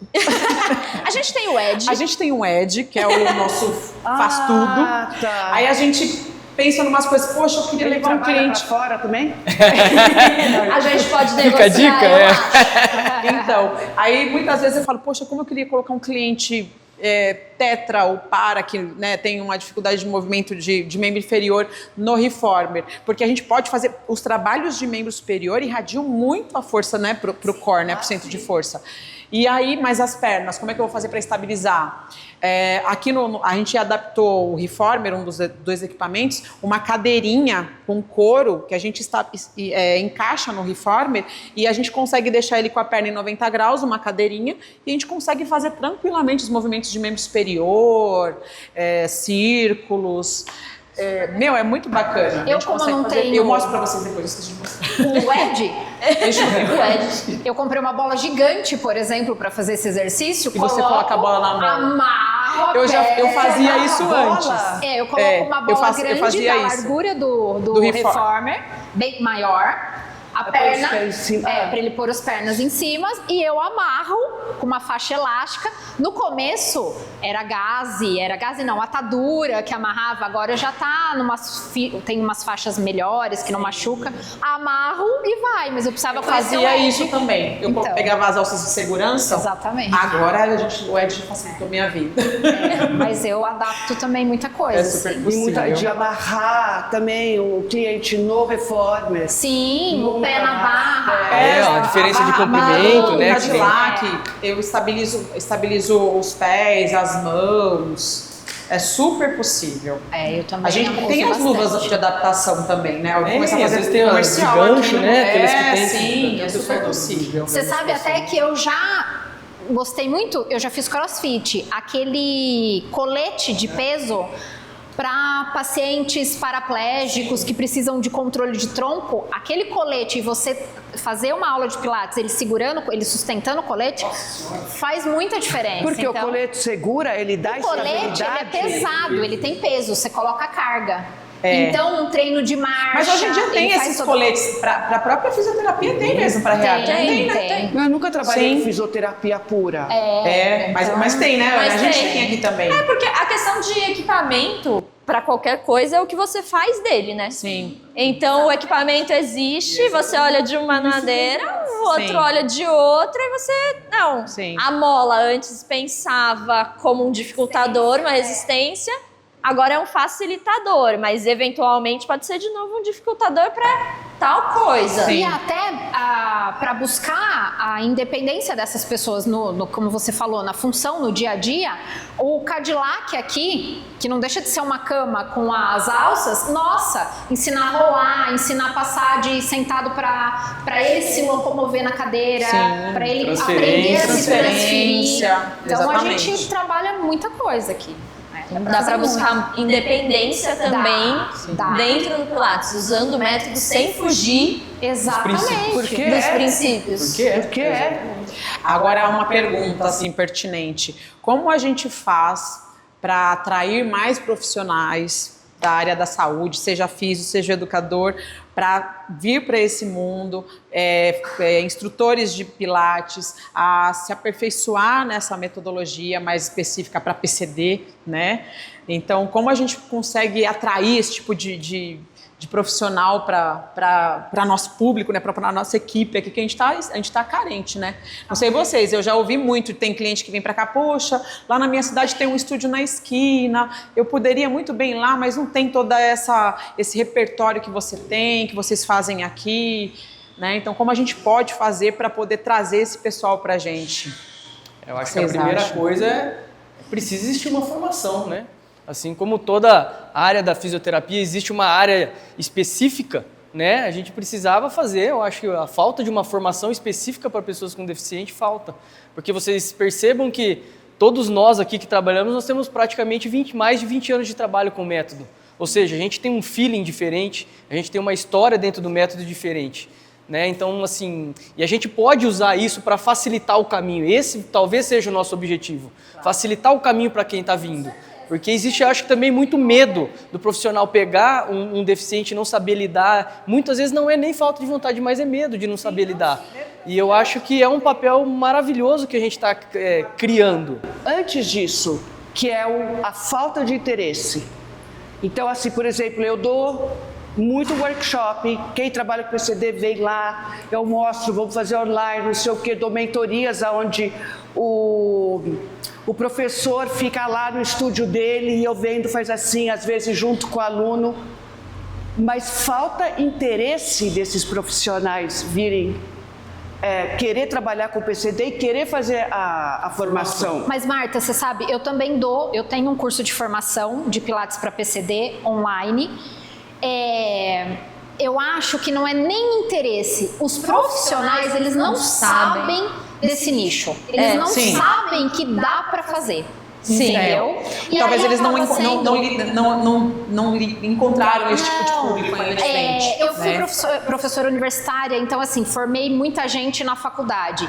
A gente tem o Ed. A gente tem um Ed, que é o nosso faz tudo. Tá. Aí a gente pensa em umas coisas, poxa, eu queria Ele levar um trabalha cliente. pra fora também? A gente pode Fica negociar. a dica, eu é. acho. Então, aí muitas vezes eu falo, poxa, como eu queria colocar um cliente tetra ou para, que, né, tem uma dificuldade de movimento de membro inferior no reformer, porque a gente pode fazer os trabalhos de membro superior irradiam muito a força, né, pro core, né, pro centro de força. E aí, mas as pernas, como é que eu vou fazer para estabilizar? Aqui a gente adaptou o reformer, um dos dois equipamentos, uma cadeirinha com couro que a gente encaixa no reformer e a gente consegue deixar ele com a perna em 90 graus, uma cadeirinha, e a gente consegue fazer tranquilamente os movimentos de membro superior, círculos. É muito bacana. Eu, como não tenho- Eu mostro pra vocês depois, esqueci de mostrar. O Ed, Deixa eu ver. O Ed. eu comprei uma bola gigante, por exemplo, para fazer esse exercício. E você coloca a bola na mão. Amarro a Eu perna. fazia isso bola. antes. Eu coloco uma bola eu grande fazia da isso. largura do Do reformer, bem maior. A Pra perna, pôr os pés em cima. para ele pôr as pernas em cima e eu amarro com uma faixa elástica. No começo era gaze não, atadura que amarrava. Agora já tá tem umas faixas melhores que não machuca. Amarro e vai, mas eu precisava conhecer o Fazia Ed. isso também. Eu Então. pegava as alças de segurança. Exatamente. Agora o Ed facilitou a minha vida. Mas eu adapto também muita coisa. É super assim. E muita, possível. de amarrar também o cliente no reformer. Sim, o pé na barra. A diferença de comprimento, né? O que tem. Cadillac, eu estabilizo os pés, as mãos. É super possível. Eu também. A gente tem as uso luvas bastante. de adaptação também, né? Eu vou começar a às fazer vezes tem as de comercial gancho, aqui. né? Aqueles que tem Sim, que- é super possível. Você sabe até que eu já gostei muito, eu já fiz crossfit, aquele colete de peso para pacientes paraplégicos que precisam de controle de tronco, aquele colete e você fazer uma aula de pilates, ele sustentando o colete, faz muita diferença. Porque então, o colete segura, ele dá o colete ele é estabilidade. pesado, ele tem peso, você coloca a carga. Então, um treino de marcha. Mas hoje em dia tem ele faz esses todo- coletes, para a própria fisioterapia tem mesmo para reabilitar. Tem. Eu nunca trabalhei Sim. com fisioterapia pura. Mas tem, né? Mas a gente tem. tem aqui também. É porque a questão de equipamento para qualquer coisa é o que você faz dele, né? Sim. Então o equipamento existe, você olha de uma maneira, o outro Sim. olha de outra e você não. Sim. A mola antes pensava como um dificultador, uma resistência. agora é um facilitador, mas eventualmente pode ser de novo um dificultador para tal coisa. E até para buscar a independência dessas pessoas, como você falou, na função, no dia a dia, o Cadillac aqui, que não deixa de ser uma cama com as alças, nossa, ensinar a rolar, ensinar a passar de sentado para ele se locomover na cadeira, para ele aprender a se transferir. Então Exatamente. a gente trabalha muita coisa aqui. Dá para buscar independência também Dá. dentro do Pilates, usando o método sem fugir Exatamente. Porque dos princípios. Porque é. Agora, uma pergunta assim pertinente. Como a gente faz para atrair mais profissionais da área da saúde, seja físico, seja educador, para vir para esse mundo, instrutores de Pilates, a se aperfeiçoar nessa metodologia mais específica para PCD, né? Então, como a gente consegue atrair esse tipo de profissional para nosso público, né, para nossa equipe aqui, que a gente tá carente, né? Não sei vocês, eu já ouvi muito, tem cliente que vem para cá, poxa, lá na minha cidade tem um estúdio na esquina, eu poderia muito bem ir lá, mas não tem toda esse repertório que você tem, que vocês fazem aqui, né? Então, como a gente pode fazer para poder trazer esse pessoal para a gente? Eu acho que a primeira coisa precisa existir uma formação, né? Assim como toda área da fisioterapia, existe uma área específica, né? A gente precisava fazer, eu acho que a falta de uma formação específica para pessoas com deficiente falta. Porque vocês percebam que todos nós aqui que trabalhamos, nós temos praticamente mais de 20 anos de trabalho com o método. Ou seja, a gente tem um feeling diferente, a gente tem uma história dentro do método diferente. Né? Então, assim, e a gente pode usar isso para facilitar o caminho. Esse talvez seja o nosso objetivo, facilitar o caminho para quem está vindo. Porque existe, acho que também muito medo do profissional pegar um deficiente e não saber lidar. Muitas vezes não é nem falta de vontade, mas é medo de não saber lidar. E eu acho que é um papel maravilhoso que a gente está criando. Antes disso, que é a falta de interesse. Então, assim, por exemplo, eu dou muito workshop, quem trabalha com PCD vem lá, eu mostro, vamos fazer online, não sei o que, dou mentorias onde o professor fica lá no estúdio dele e eu vendo, faz assim, às vezes junto com o aluno, mas falta interesse desses profissionais virem querer trabalhar com PCD e querer fazer a formação. Mas Marta, você sabe, eu também eu tenho um curso de formação de Pilates para PCD online. Eu acho que não é nem interesse. Os profissionais, eles não sabem desse nicho. Eles não sabem que dá para fazer. Sim. Entendeu? E talvez eles não encontraram esse tipo de público ainda de frente. Eu fui professora universitária, então assim, formei muita gente na faculdade.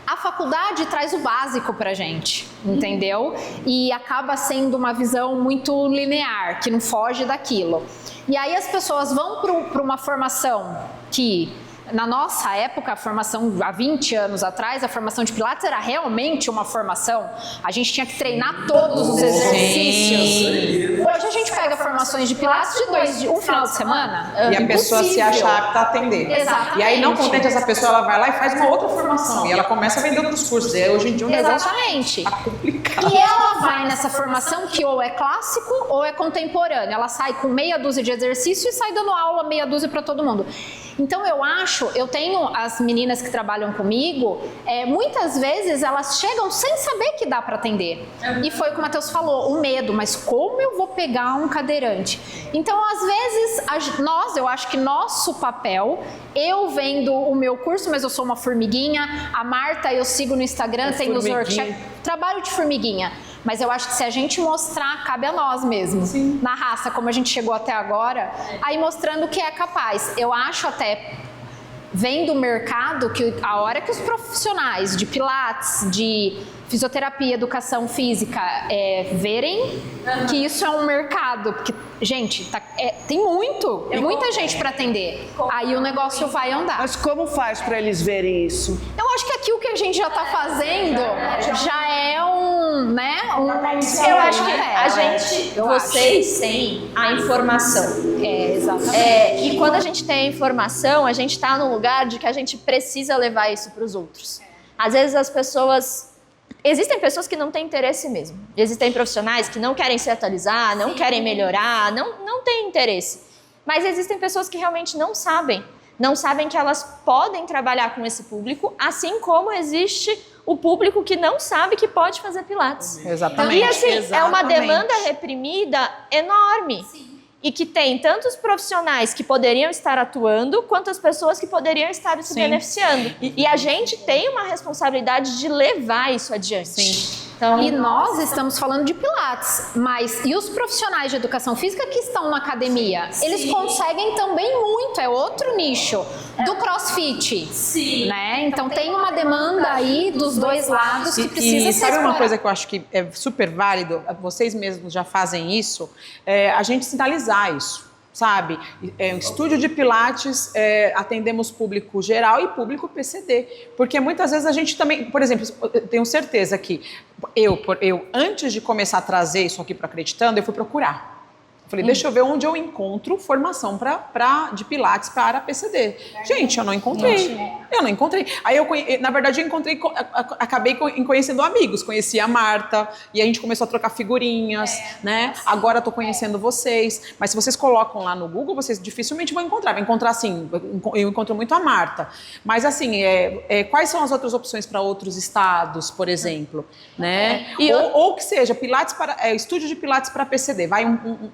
A faculdade traz o básico pra gente, entendeu? E acaba sendo uma visão muito linear, que não foge daquilo. E aí as pessoas vão para uma formação que, na nossa época, a formação há 20 anos atrás, a formação de Pilates era realmente uma formação. A gente tinha que treinar todos os exercícios. Hoje a gente pega formações de Pilates de um final de semana. E a pessoa se acha apta a atender. Exatamente. E aí, não contente essa pessoa, ela vai lá e faz uma outra formação. E ela começa a vender outros cursos. E hoje em dia o negócio Exatamente. tá complicado. E ela vai nessa formação que ou é clássico ou é contemporâneo. Ela sai com meia dúzia de exercícios e sai dando aula meia dúzia para todo mundo. Então eu tenho as meninas que trabalham comigo, muitas vezes elas chegam sem saber que dá para atender. E foi o que o Matheus falou, o medo, mas como eu vou pegar um cadeirante? Então, às vezes, eu acho que nosso papel, eu vendo o meu curso, mas eu sou uma formiguinha, a Marta eu sigo no Instagram, tem os workshops, trabalho de formiguinha. Mas eu acho que se a gente mostrar, cabe a nós mesmo, na raça, como a gente chegou até agora, aí mostrando que é capaz. Eu acho até, vendo o mercado, que a hora que os profissionais de Pilates, de fisioterapia, educação física, verem que isso é um mercado, porque, gente, tem muita gente para atender, aí o negócio vai andar. Mas como faz para eles verem isso? Eu acho que aqui o que a gente já está fazendo já é eu acho que vocês têm a informação. Exatamente. E quando a gente tem a informação, a gente está no lugar de que a gente precisa levar isso para os outros. Às vezes as pessoas existem pessoas que não têm interesse mesmo. Existem profissionais que não querem se atualizar, não querem melhorar, não têm interesse. Mas existem pessoas que realmente não sabem que elas podem trabalhar com esse público, assim como existe o público que não sabe que pode fazer Pilates. Exatamente. E assim, é uma Exatamente. demanda reprimida enorme. Sim. E que tem tantos profissionais que poderiam estar atuando, quanto as pessoas que poderiam estar se beneficiando. E a gente tem uma responsabilidade de levar isso adiante. Sim. Então, E nós estamos falando de Pilates, mas e os profissionais de educação física que estão na academia? Eles conseguem também muito, é outro nicho do CrossFit. Sim. Né? Então tem uma demanda aí dos dois lados que precisa E ser sabe uma explorada. coisa que eu acho que é super válido? Vocês mesmos já fazem isso, a gente sinalizar isso. Sabe, um estúdio de Pilates, atendemos público geral e público PCD, porque muitas vezes a gente também, por exemplo, eu tenho certeza que eu antes de começar a trazer isso aqui para Acreditando, eu fui procurar. Falei, deixa eu ver onde eu encontro formação de Pilates para PCD. Gente, eu não encontrei. Eu não encontrei. Aí, na verdade, eu acabei conhecendo amigos. Conheci a Marta e a gente começou a trocar figurinhas, né? Agora eu tô conhecendo vocês. Mas se vocês colocam lá no Google, vocês dificilmente vão encontrar. Vai encontrar, assim, eu encontro muito a Marta. Mas, assim, quais são as outras opções para outros estados, por exemplo? Né? Ou que seja, Pilates estúdio de Pilates para PCD. Vai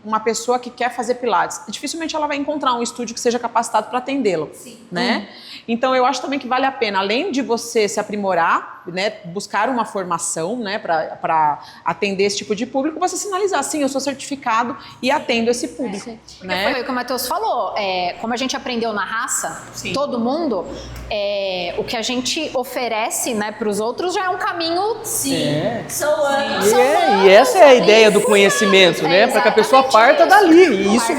uma pessoa que quer fazer Pilates, dificilmente ela vai encontrar um estúdio que seja capacitado para atendê-lo, né? Então eu acho também que vale a pena, além de você se aprimorar, né, buscar uma formação, né, para atender esse tipo de público, você sinalizar, sim, eu sou certificado e atendo esse público, né? Foi o que o Matheus falou, como a gente aprendeu na raça, todo mundo, o que a gente oferece, né, para os outros já é um caminho. são anos. E essa é a ideia do conhecimento, né? Para que a pessoa parta dali e isso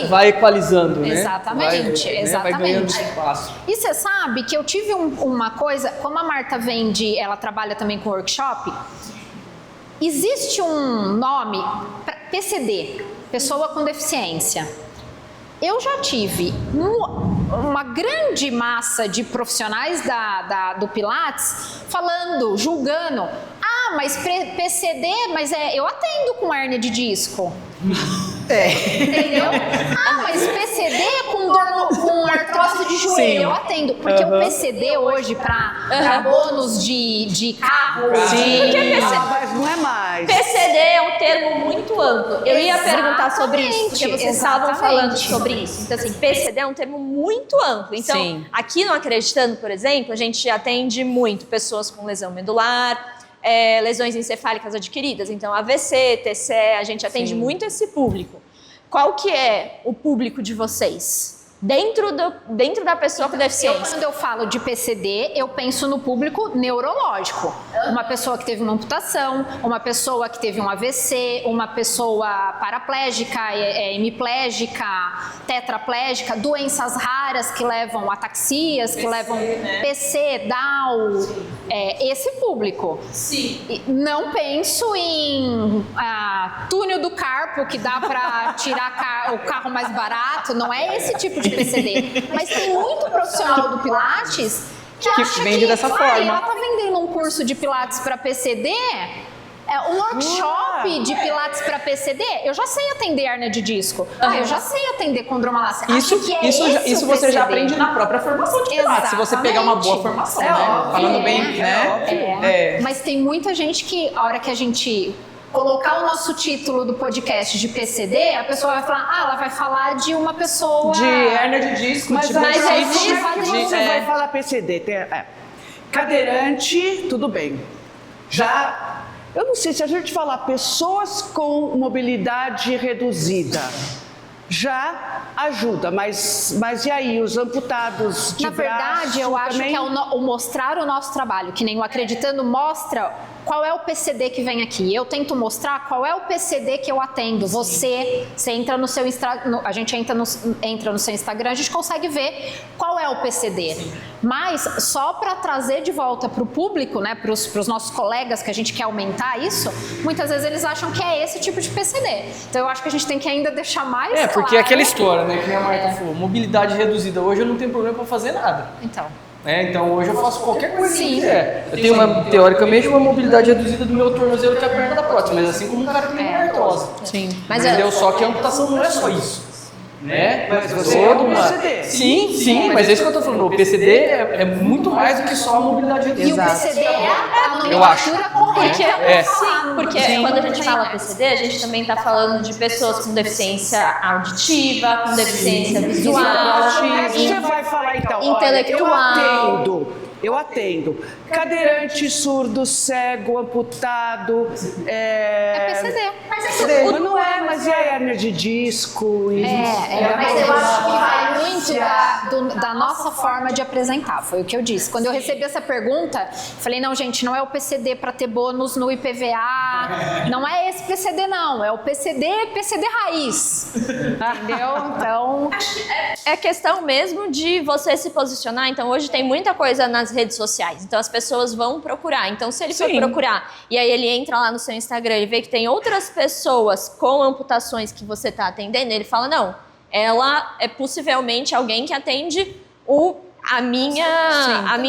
vai equalizando, né? Exatamente, Vai ganhando exatamente. espaço. E você sabe que eu tive uma coisa, como a Marta vende, ela trabalha também com workshop, existe um nome para PCD, pessoa com deficiência. Eu já tive uma grande massa de profissionais do Pilates falando, julgando, mas PCD, mas eu atendo com hérnia de disco. Entendeu? Mas PCD é com artrose de joelho, eu atendo. Porque o PCD hoje, para bônus de carro, Mas não é mais. PCD é um termo muito amplo. Eu ia perguntar sobre isso, porque vocês estavam falando sobre isso. Então, assim, PCD é um termo muito amplo. Então, Sim. aqui no Acreditando, por exemplo, a gente atende muito pessoas com lesão medular, lesões encefálicas adquiridas. Então, AVC, TCE, a gente atende muito esse público. Qual que é o público de vocês? Dentro da pessoa com deficiência. Quando eu falo de PCD, eu penso no público neurológico. Uma pessoa que teve uma amputação, uma pessoa que teve um AVC, uma pessoa paraplégica, hemiplégica, tetraplégica, doenças raras que levam ataxias, que levam PC, Down, esse público. Sim. Não penso em túnel do carpo que dá para tirar o carro mais barato, não é esse tipo de PCD. Mas tem muito profissional do Pilates que acha vende que dessa forma. Ela tá vendendo um curso de Pilates para PCD, um workshop de Pilates para PCD, eu já sei atender hernia de disco, eu já sei atender condromalácia. Isso você já aprende na própria formação de Pilates, se você pegar uma boa formação, né? Falando bem, né? Mas tem muita gente que, a hora que a gente colocar o nosso título do podcast de PCD, a pessoa vai falar, ela vai falar de uma pessoa... De hernia de disco, Mas de aí, bursite, como é que você vai falar PCD? Cadeirante, tudo bem. Eu não sei se a gente falar pessoas com mobilidade reduzida, já ajuda, mas e aí, os amputados de Na verdade, braço eu acho também? que é o mostrar o nosso trabalho, que nem o Acreditando mostra qual é o PCD que vem aqui. Eu tento mostrar qual é o PCD que eu atendo. Você entra no seu Instagram, a gente entra no seu Instagram, a gente consegue ver qual é o PCD. Mas só para trazer de volta para o público, né, para os nossos colegas, que a gente quer aumentar isso, muitas vezes eles acham que é esse tipo de PCD. Então eu acho que a gente tem que ainda deixar mais claro. Porque é aquela história, né, que nem a Marta falou, mobilidade reduzida. Hoje eu não tenho problema para fazer nada. Então. né? Então hoje eu faço qualquer coisa que eu quiser. Eu tenho, teoricamente, uma mobilidade reduzida do meu tornozelo que é a perna da prótese, mas assim como um cara que tem uma artrose. Sim. Mas Entendeu? Só que a amputação não é só isso. Né? Mas você é um PCD. Sim, mas é isso que eu tô falando. O PCD é muito mais do que só a mobilidade reduzida. E o PCD é a Eu acho. nomenclatura correta. Sim, porque quando a gente fala PCD, a gente também está falando de pessoas com deficiência auditiva, com deficiência visual, Mas você vai falar então, intelectual. olha, eu atendo. Cadeirante, surdo, cego, amputado. É PCD. Mas não é, mas e a hérnia de disco? Mas eu acho que vai muito da nossa forma de apresentar, foi o que eu disse. Quando eu recebi essa pergunta, falei, não, gente, não é o PCD para ter bônus no IPVA, não é esse PCD não, é o PCD raiz, entendeu? Então... É questão mesmo de você se posicionar. Então, hoje tem muita coisa nas redes sociais. Então, as pessoas vão procurar. Então, se ele for procurar e aí ele entra lá no seu Instagram, ele vê que tem outras pessoas com amputações que você está atendendo, ele fala, não, ela é possivelmente alguém que atende a minha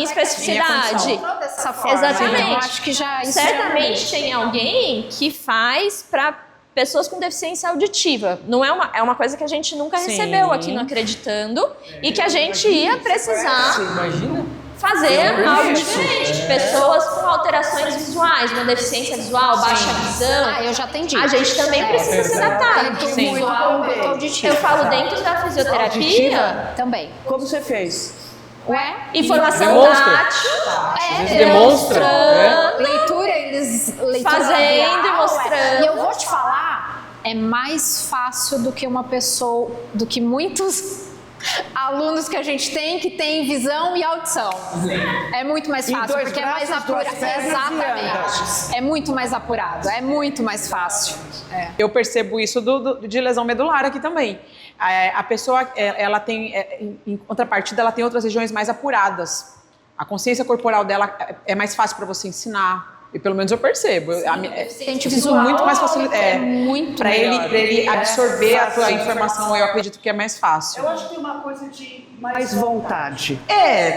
especificidade. Dessa forma, Exatamente. eu acho que já... isso Certamente tem alguém que faz para pessoas com deficiência auditiva. Não é uma coisa que a gente nunca recebeu aqui no Acreditando e que a gente ia precisar fazer algo diferente. Pessoas com alterações visuais, uma deficiência visual, baixa visão. eu já atendi. A gente também precisa se adaptar. Tanto visual quanto auditivo. Eu falo dentro da fisioterapia Também. Como você fez? informação Demonstra. tátil, Demonstra. Leitura, leitura fazendo e labial, mostrando. E eu vou te falar, é mais fácil do que uma pessoa, do que muitos alunos que a gente tem que tem visão e audição. É muito mais fácil, dois porque é mais braços, duas apurado. pernas e Exatamente. É muito mais apurado, é muito mais fácil. Eu percebo isso de lesão medular aqui também. A pessoa, ela tem, em contrapartida, ela tem outras regiões mais apuradas. A consciência corporal dela é mais fácil para você ensinar. E pelo menos eu percebo. Deficiente visual muito mais fácil. é muito para ele absorver a tua fácil. informação, eu acredito que é mais fácil. Eu acho que tem uma coisa de mais vontade.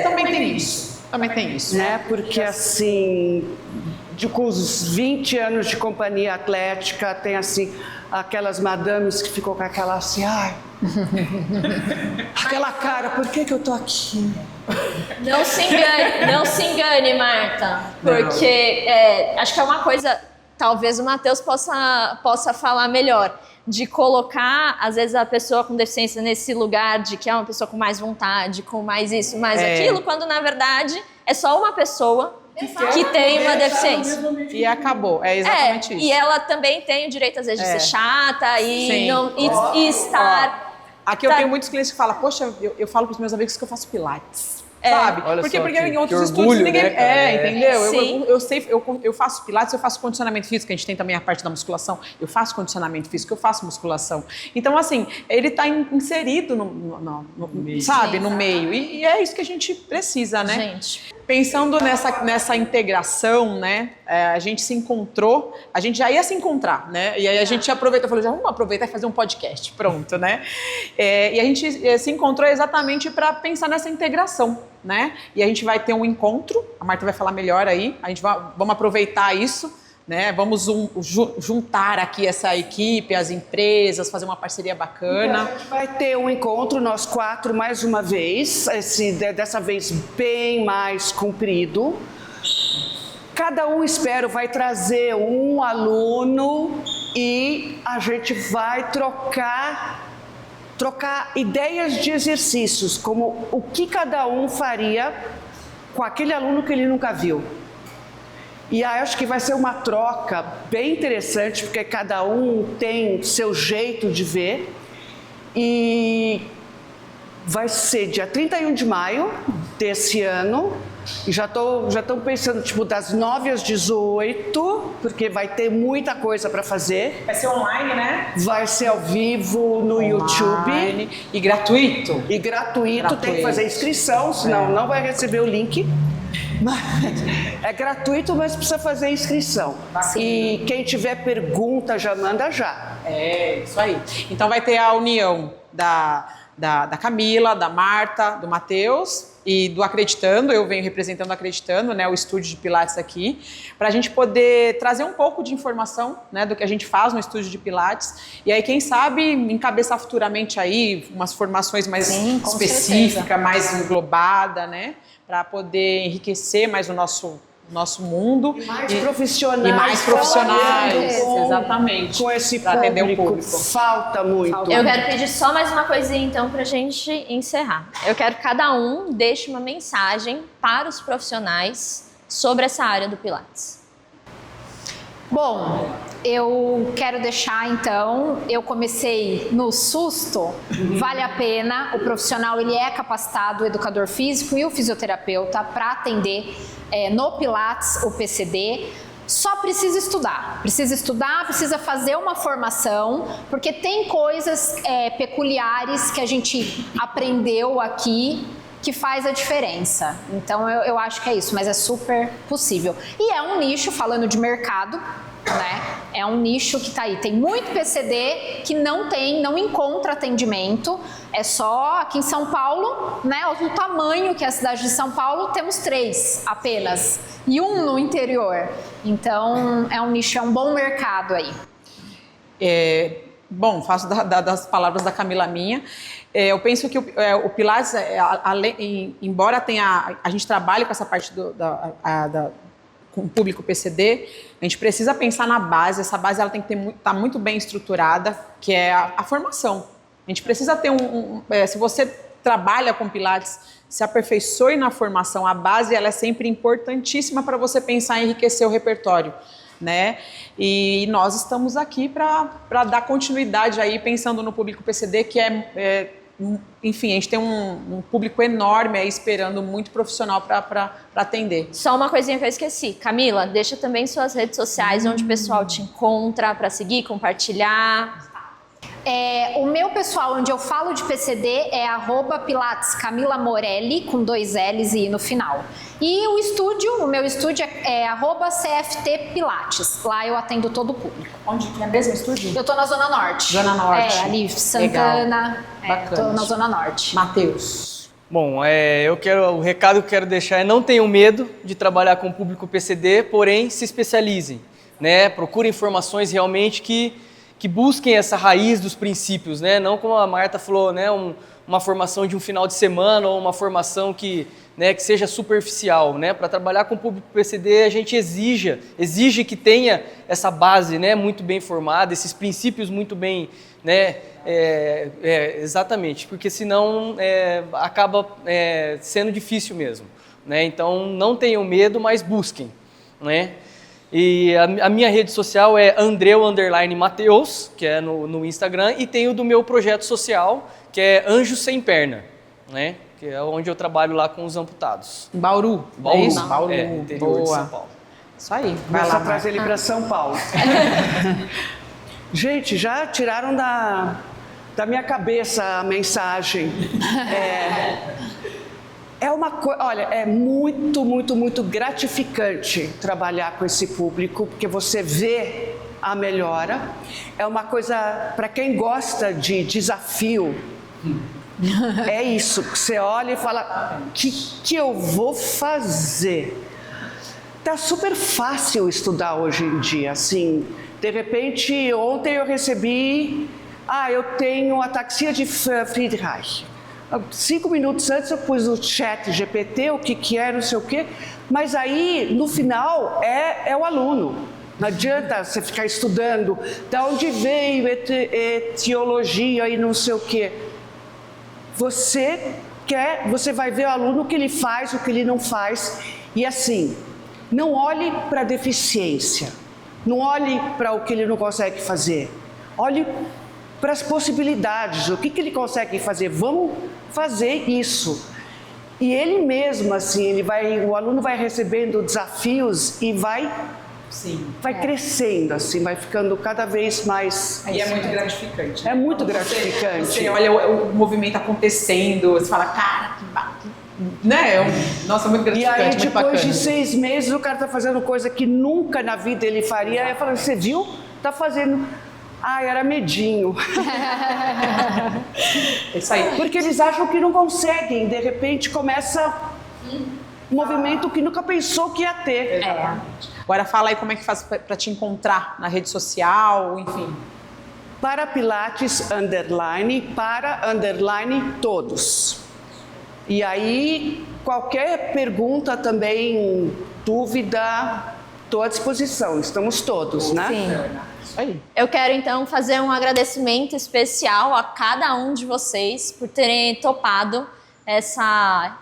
Também tem isso. Também tem isso. Né? Porque assim, com os 20 anos de companhia atlética, tem assim, aquelas madames que ficam com aquela assim, ai, aquela cara, por que eu tô aqui? Não se engane, Marta, porque acho que é uma coisa, talvez o Matheus possa falar melhor, de colocar, às vezes, a pessoa com deficiência nesse lugar de que é uma pessoa com mais vontade, com mais isso, mais aquilo, quando na verdade é só uma pessoa que tem uma deficiência. E acabou, é exatamente isso. E ela também tem o direito, às vezes, de ser chata e estar... Aqui eu tenho muitos clientes que falam, poxa, eu falo para os meus amigos que eu faço pilates. Sabe? Olha porque só, em outros que estúdios orgulho, ninguém. né, cara? Entendeu? Sim. Eu faço pilates, eu faço condicionamento físico, a gente tem também a parte da musculação. Eu faço condicionamento físico, eu faço musculação. Então, assim, ele está inserido no meio. E é isso que a gente precisa, né? Gente. Pensando nessa integração, né? A gente se encontrou, a gente já ia se encontrar, né? E aí a gente aproveitou, falou, já vamos aproveitar e fazer um podcast, pronto, né? E a gente se encontrou exatamente para pensar nessa integração, né? E a gente vai ter um encontro, a Marta vai falar melhor aí, vamos aproveitar isso, né? Vamos juntar aqui essa equipe, as empresas, fazer uma parceria bacana. Então, a gente vai ter um encontro, nós 4, mais uma vez, dessa vez bem mais comprido. Cada um, espero, vai trazer um aluno e a gente vai trocar ideias de exercícios, como o que cada um faria com aquele aluno que ele nunca viu. E aí acho que vai ser uma troca bem interessante, porque cada um tem seu jeito de ver. E vai ser dia 31 de maio desse ano. E já estou pensando, tipo, das 9 às 18, porque vai ter muita coisa para fazer. Vai ser online, né? Vai ser ao vivo no YouTube. E gratuito. E gratuito, tem que fazer inscrição, senão não vai receber o link. É gratuito, mas precisa fazer inscrição. E quem tiver pergunta já manda já. É, isso aí. Então vai ter a união da da Camila, da Marta, do Matheus e do Acreditando. Eu venho representando o Acreditando, né, o estúdio de Pilates aqui, para a gente poder trazer um pouco de informação, né, do que a gente faz no estúdio de Pilates. E aí, quem sabe, encabeçar futuramente aí umas formações mais específicas, mais englobada, né, para poder enriquecer mais o nosso mundo. E mais profissionais. E mais profissionais, exatamente. Com esse atender o público. público. Falta muito. Eu quero pedir só mais uma coisinha, então, pra gente encerrar. Eu quero que cada um deixe uma mensagem para os profissionais sobre essa área do Pilates. Bom, eu quero deixar então, eu comecei no susto, vale a pena, o profissional ele é capacitado, o educador físico e o fisioterapeuta para atender no Pilates o PCD, só precisa estudar, precisa fazer uma formação, porque tem coisas peculiares que a gente aprendeu aqui que faz a diferença. Então eu acho que é isso, mas é super possível. E é um nicho, falando de mercado, né? É um nicho que está aí. Tem muito PCD que não encontra atendimento. É só aqui em São Paulo, né? O tamanho que é a cidade de São Paulo, temos 3 apenas. E 1 no interior. Então é um nicho, é um bom mercado aí. Bom, faço das palavras da Camila minha. Eu penso que o Pilates, embora a gente trabalhe com essa parte com o público PCD, a gente precisa pensar na base. Essa base ela tem que estar muito bem estruturada, que é a formação. A gente precisa ter se você trabalha com Pilates, se aperfeiçoe na formação. A base ela é sempre importantíssima para você pensar em enriquecer o repertório, né? E nós estamos aqui para dar continuidade aí, pensando no público PCD, que enfim, a gente tem um público enorme aí esperando muito profissional para atender. Só uma coisinha que eu esqueci. Camila, deixa também suas redes sociais onde o pessoal te encontra para seguir, compartilhar. O meu pessoal, onde eu falo de PCD, é @Pilates Camila Morelli, com 2 L's e I no final. E o meu estúdio é @CFT Pilates. Lá eu atendo todo o público. Onde que é mesmo o estúdio? Eu tô na Zona Norte. Zona Norte. Ali, Santana. Bacana. Tô na Zona Norte. Matheus. Bom, o recado que eu quero deixar é: não tenham medo de trabalhar com o público PCD, porém se especializem, né? Procurem informações realmente que busquem essa raiz dos princípios, né? Não como a Marta falou, né? Uma formação de um final de semana ou uma formação que seja superficial, né? Para trabalhar com o público PCD, a gente exige que tenha essa base, né? Muito bem formada, esses princípios muito bem, né? Exatamente, porque senão acaba sendo difícil mesmo, né? Então não tenham medo, mas busquem, né? E a minha rede social é Andreu_Mateus, que é no Instagram, e tem o do meu projeto social, que é Anjo Sem Perna, né? Que é onde eu trabalho lá com os amputados. Em Bauru. Bauru, isso? Bauru. Interior Boa. de São Paulo. Isso aí. Vai lá, traz ele para São Paulo. Gente, já tiraram da minha cabeça a mensagem. Olha, é muito, muito, muito gratificante trabalhar com esse público, porque você vê a melhora. É uma coisa, para quem gosta de desafio, é isso, que você olha e fala, o que eu vou fazer? Tá super fácil estudar hoje em dia, assim. De repente, ontem eu recebi, eu tenho ataxia de Friedreich. 5 minutos antes eu pus no chat GPT o que é, não sei o quê, mas aí no final é o aluno. Não adianta você ficar estudando de onde veio etiologia e não sei o quê. Você vai ver o aluno o que ele faz, o que ele não faz. E assim, não olhe para a deficiência, não olhe para o que ele não consegue fazer, olhe para as possibilidades, o que ele consegue fazer, vamos fazer isso. E ele mesmo, assim, o aluno vai recebendo desafios e vai crescendo, assim, vai ficando cada vez mais... E é muito gratificante. É muito gratificante. Você olha o movimento acontecendo, você fala, cara, né? Nossa, muito gratificante, e aí, muito depois bacana. de 6 meses, o cara tá fazendo coisa que nunca na vida ele faria. Aí eu falo, você viu? Tá fazendo... Ah, era medinho. É isso aí. Porque eles acham que não conseguem, de repente começa um movimento que nunca pensou que ia ter. Agora fala aí como é que faz para te encontrar na rede social, enfim. Para Pilates, underline, para, underline, todos. E aí, qualquer pergunta também, dúvida, estou à disposição, estamos todos, né? Isso aí. Eu quero então fazer um agradecimento especial a cada um de vocês por terem topado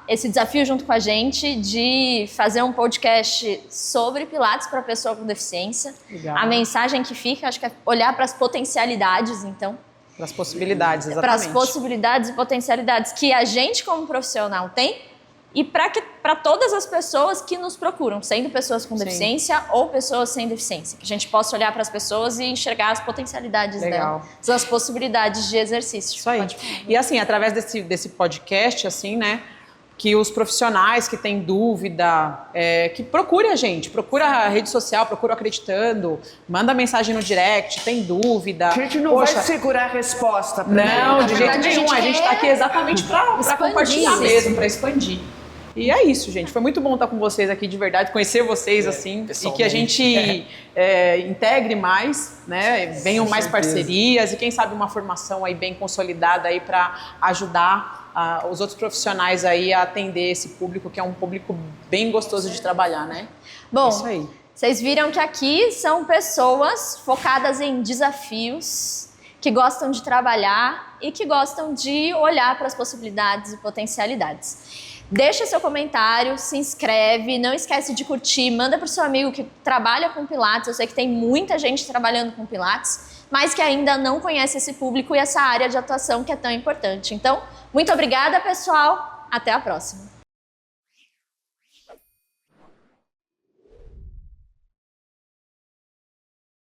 esse desafio junto com a gente de fazer um podcast sobre Pilates para pessoa com deficiência. Legal. A mensagem que fica, acho que é olhar para as potencialidades, então. Para as possibilidades, Para exatamente. as possibilidades e potencialidades que a gente como profissional tem e para todas as pessoas que nos procuram, sendo pessoas com deficiência ou pessoas sem deficiência. Que a gente possa olhar para as pessoas e enxergar as potencialidades Legal. delas, as possibilidades de exercício. Isso aí. E assim, através desse podcast, assim, né, que os profissionais que têm dúvida, que procure a gente, procura a rede social, procura o Acreditando, manda mensagem no direct, tem dúvida. A gente não vai segurar a resposta. Não, de jeito verdade, nenhum. A gente está aqui exatamente para compartilhar mesmo, para expandir. E é isso, gente. Foi muito bom estar com vocês aqui, de verdade, conhecer vocês, assim, e que a gente integre mais, né? Venham mais parcerias e quem sabe uma formação aí bem consolidada aí para ajudar os outros profissionais aí a atender esse público, que é um público bem gostoso de trabalhar, né? Bom, Isso aí. vocês viram que aqui são pessoas focadas em desafios, que gostam de trabalhar e que gostam de olhar para as possibilidades e potencialidades. Deixa seu comentário, se inscreve, não esquece de curtir, manda para o seu amigo que trabalha com Pilates. Eu sei que tem muita gente trabalhando com Pilates, mas que ainda não conhece esse público e essa área de atuação que é tão importante. Então, muito obrigada, pessoal. Até a próxima.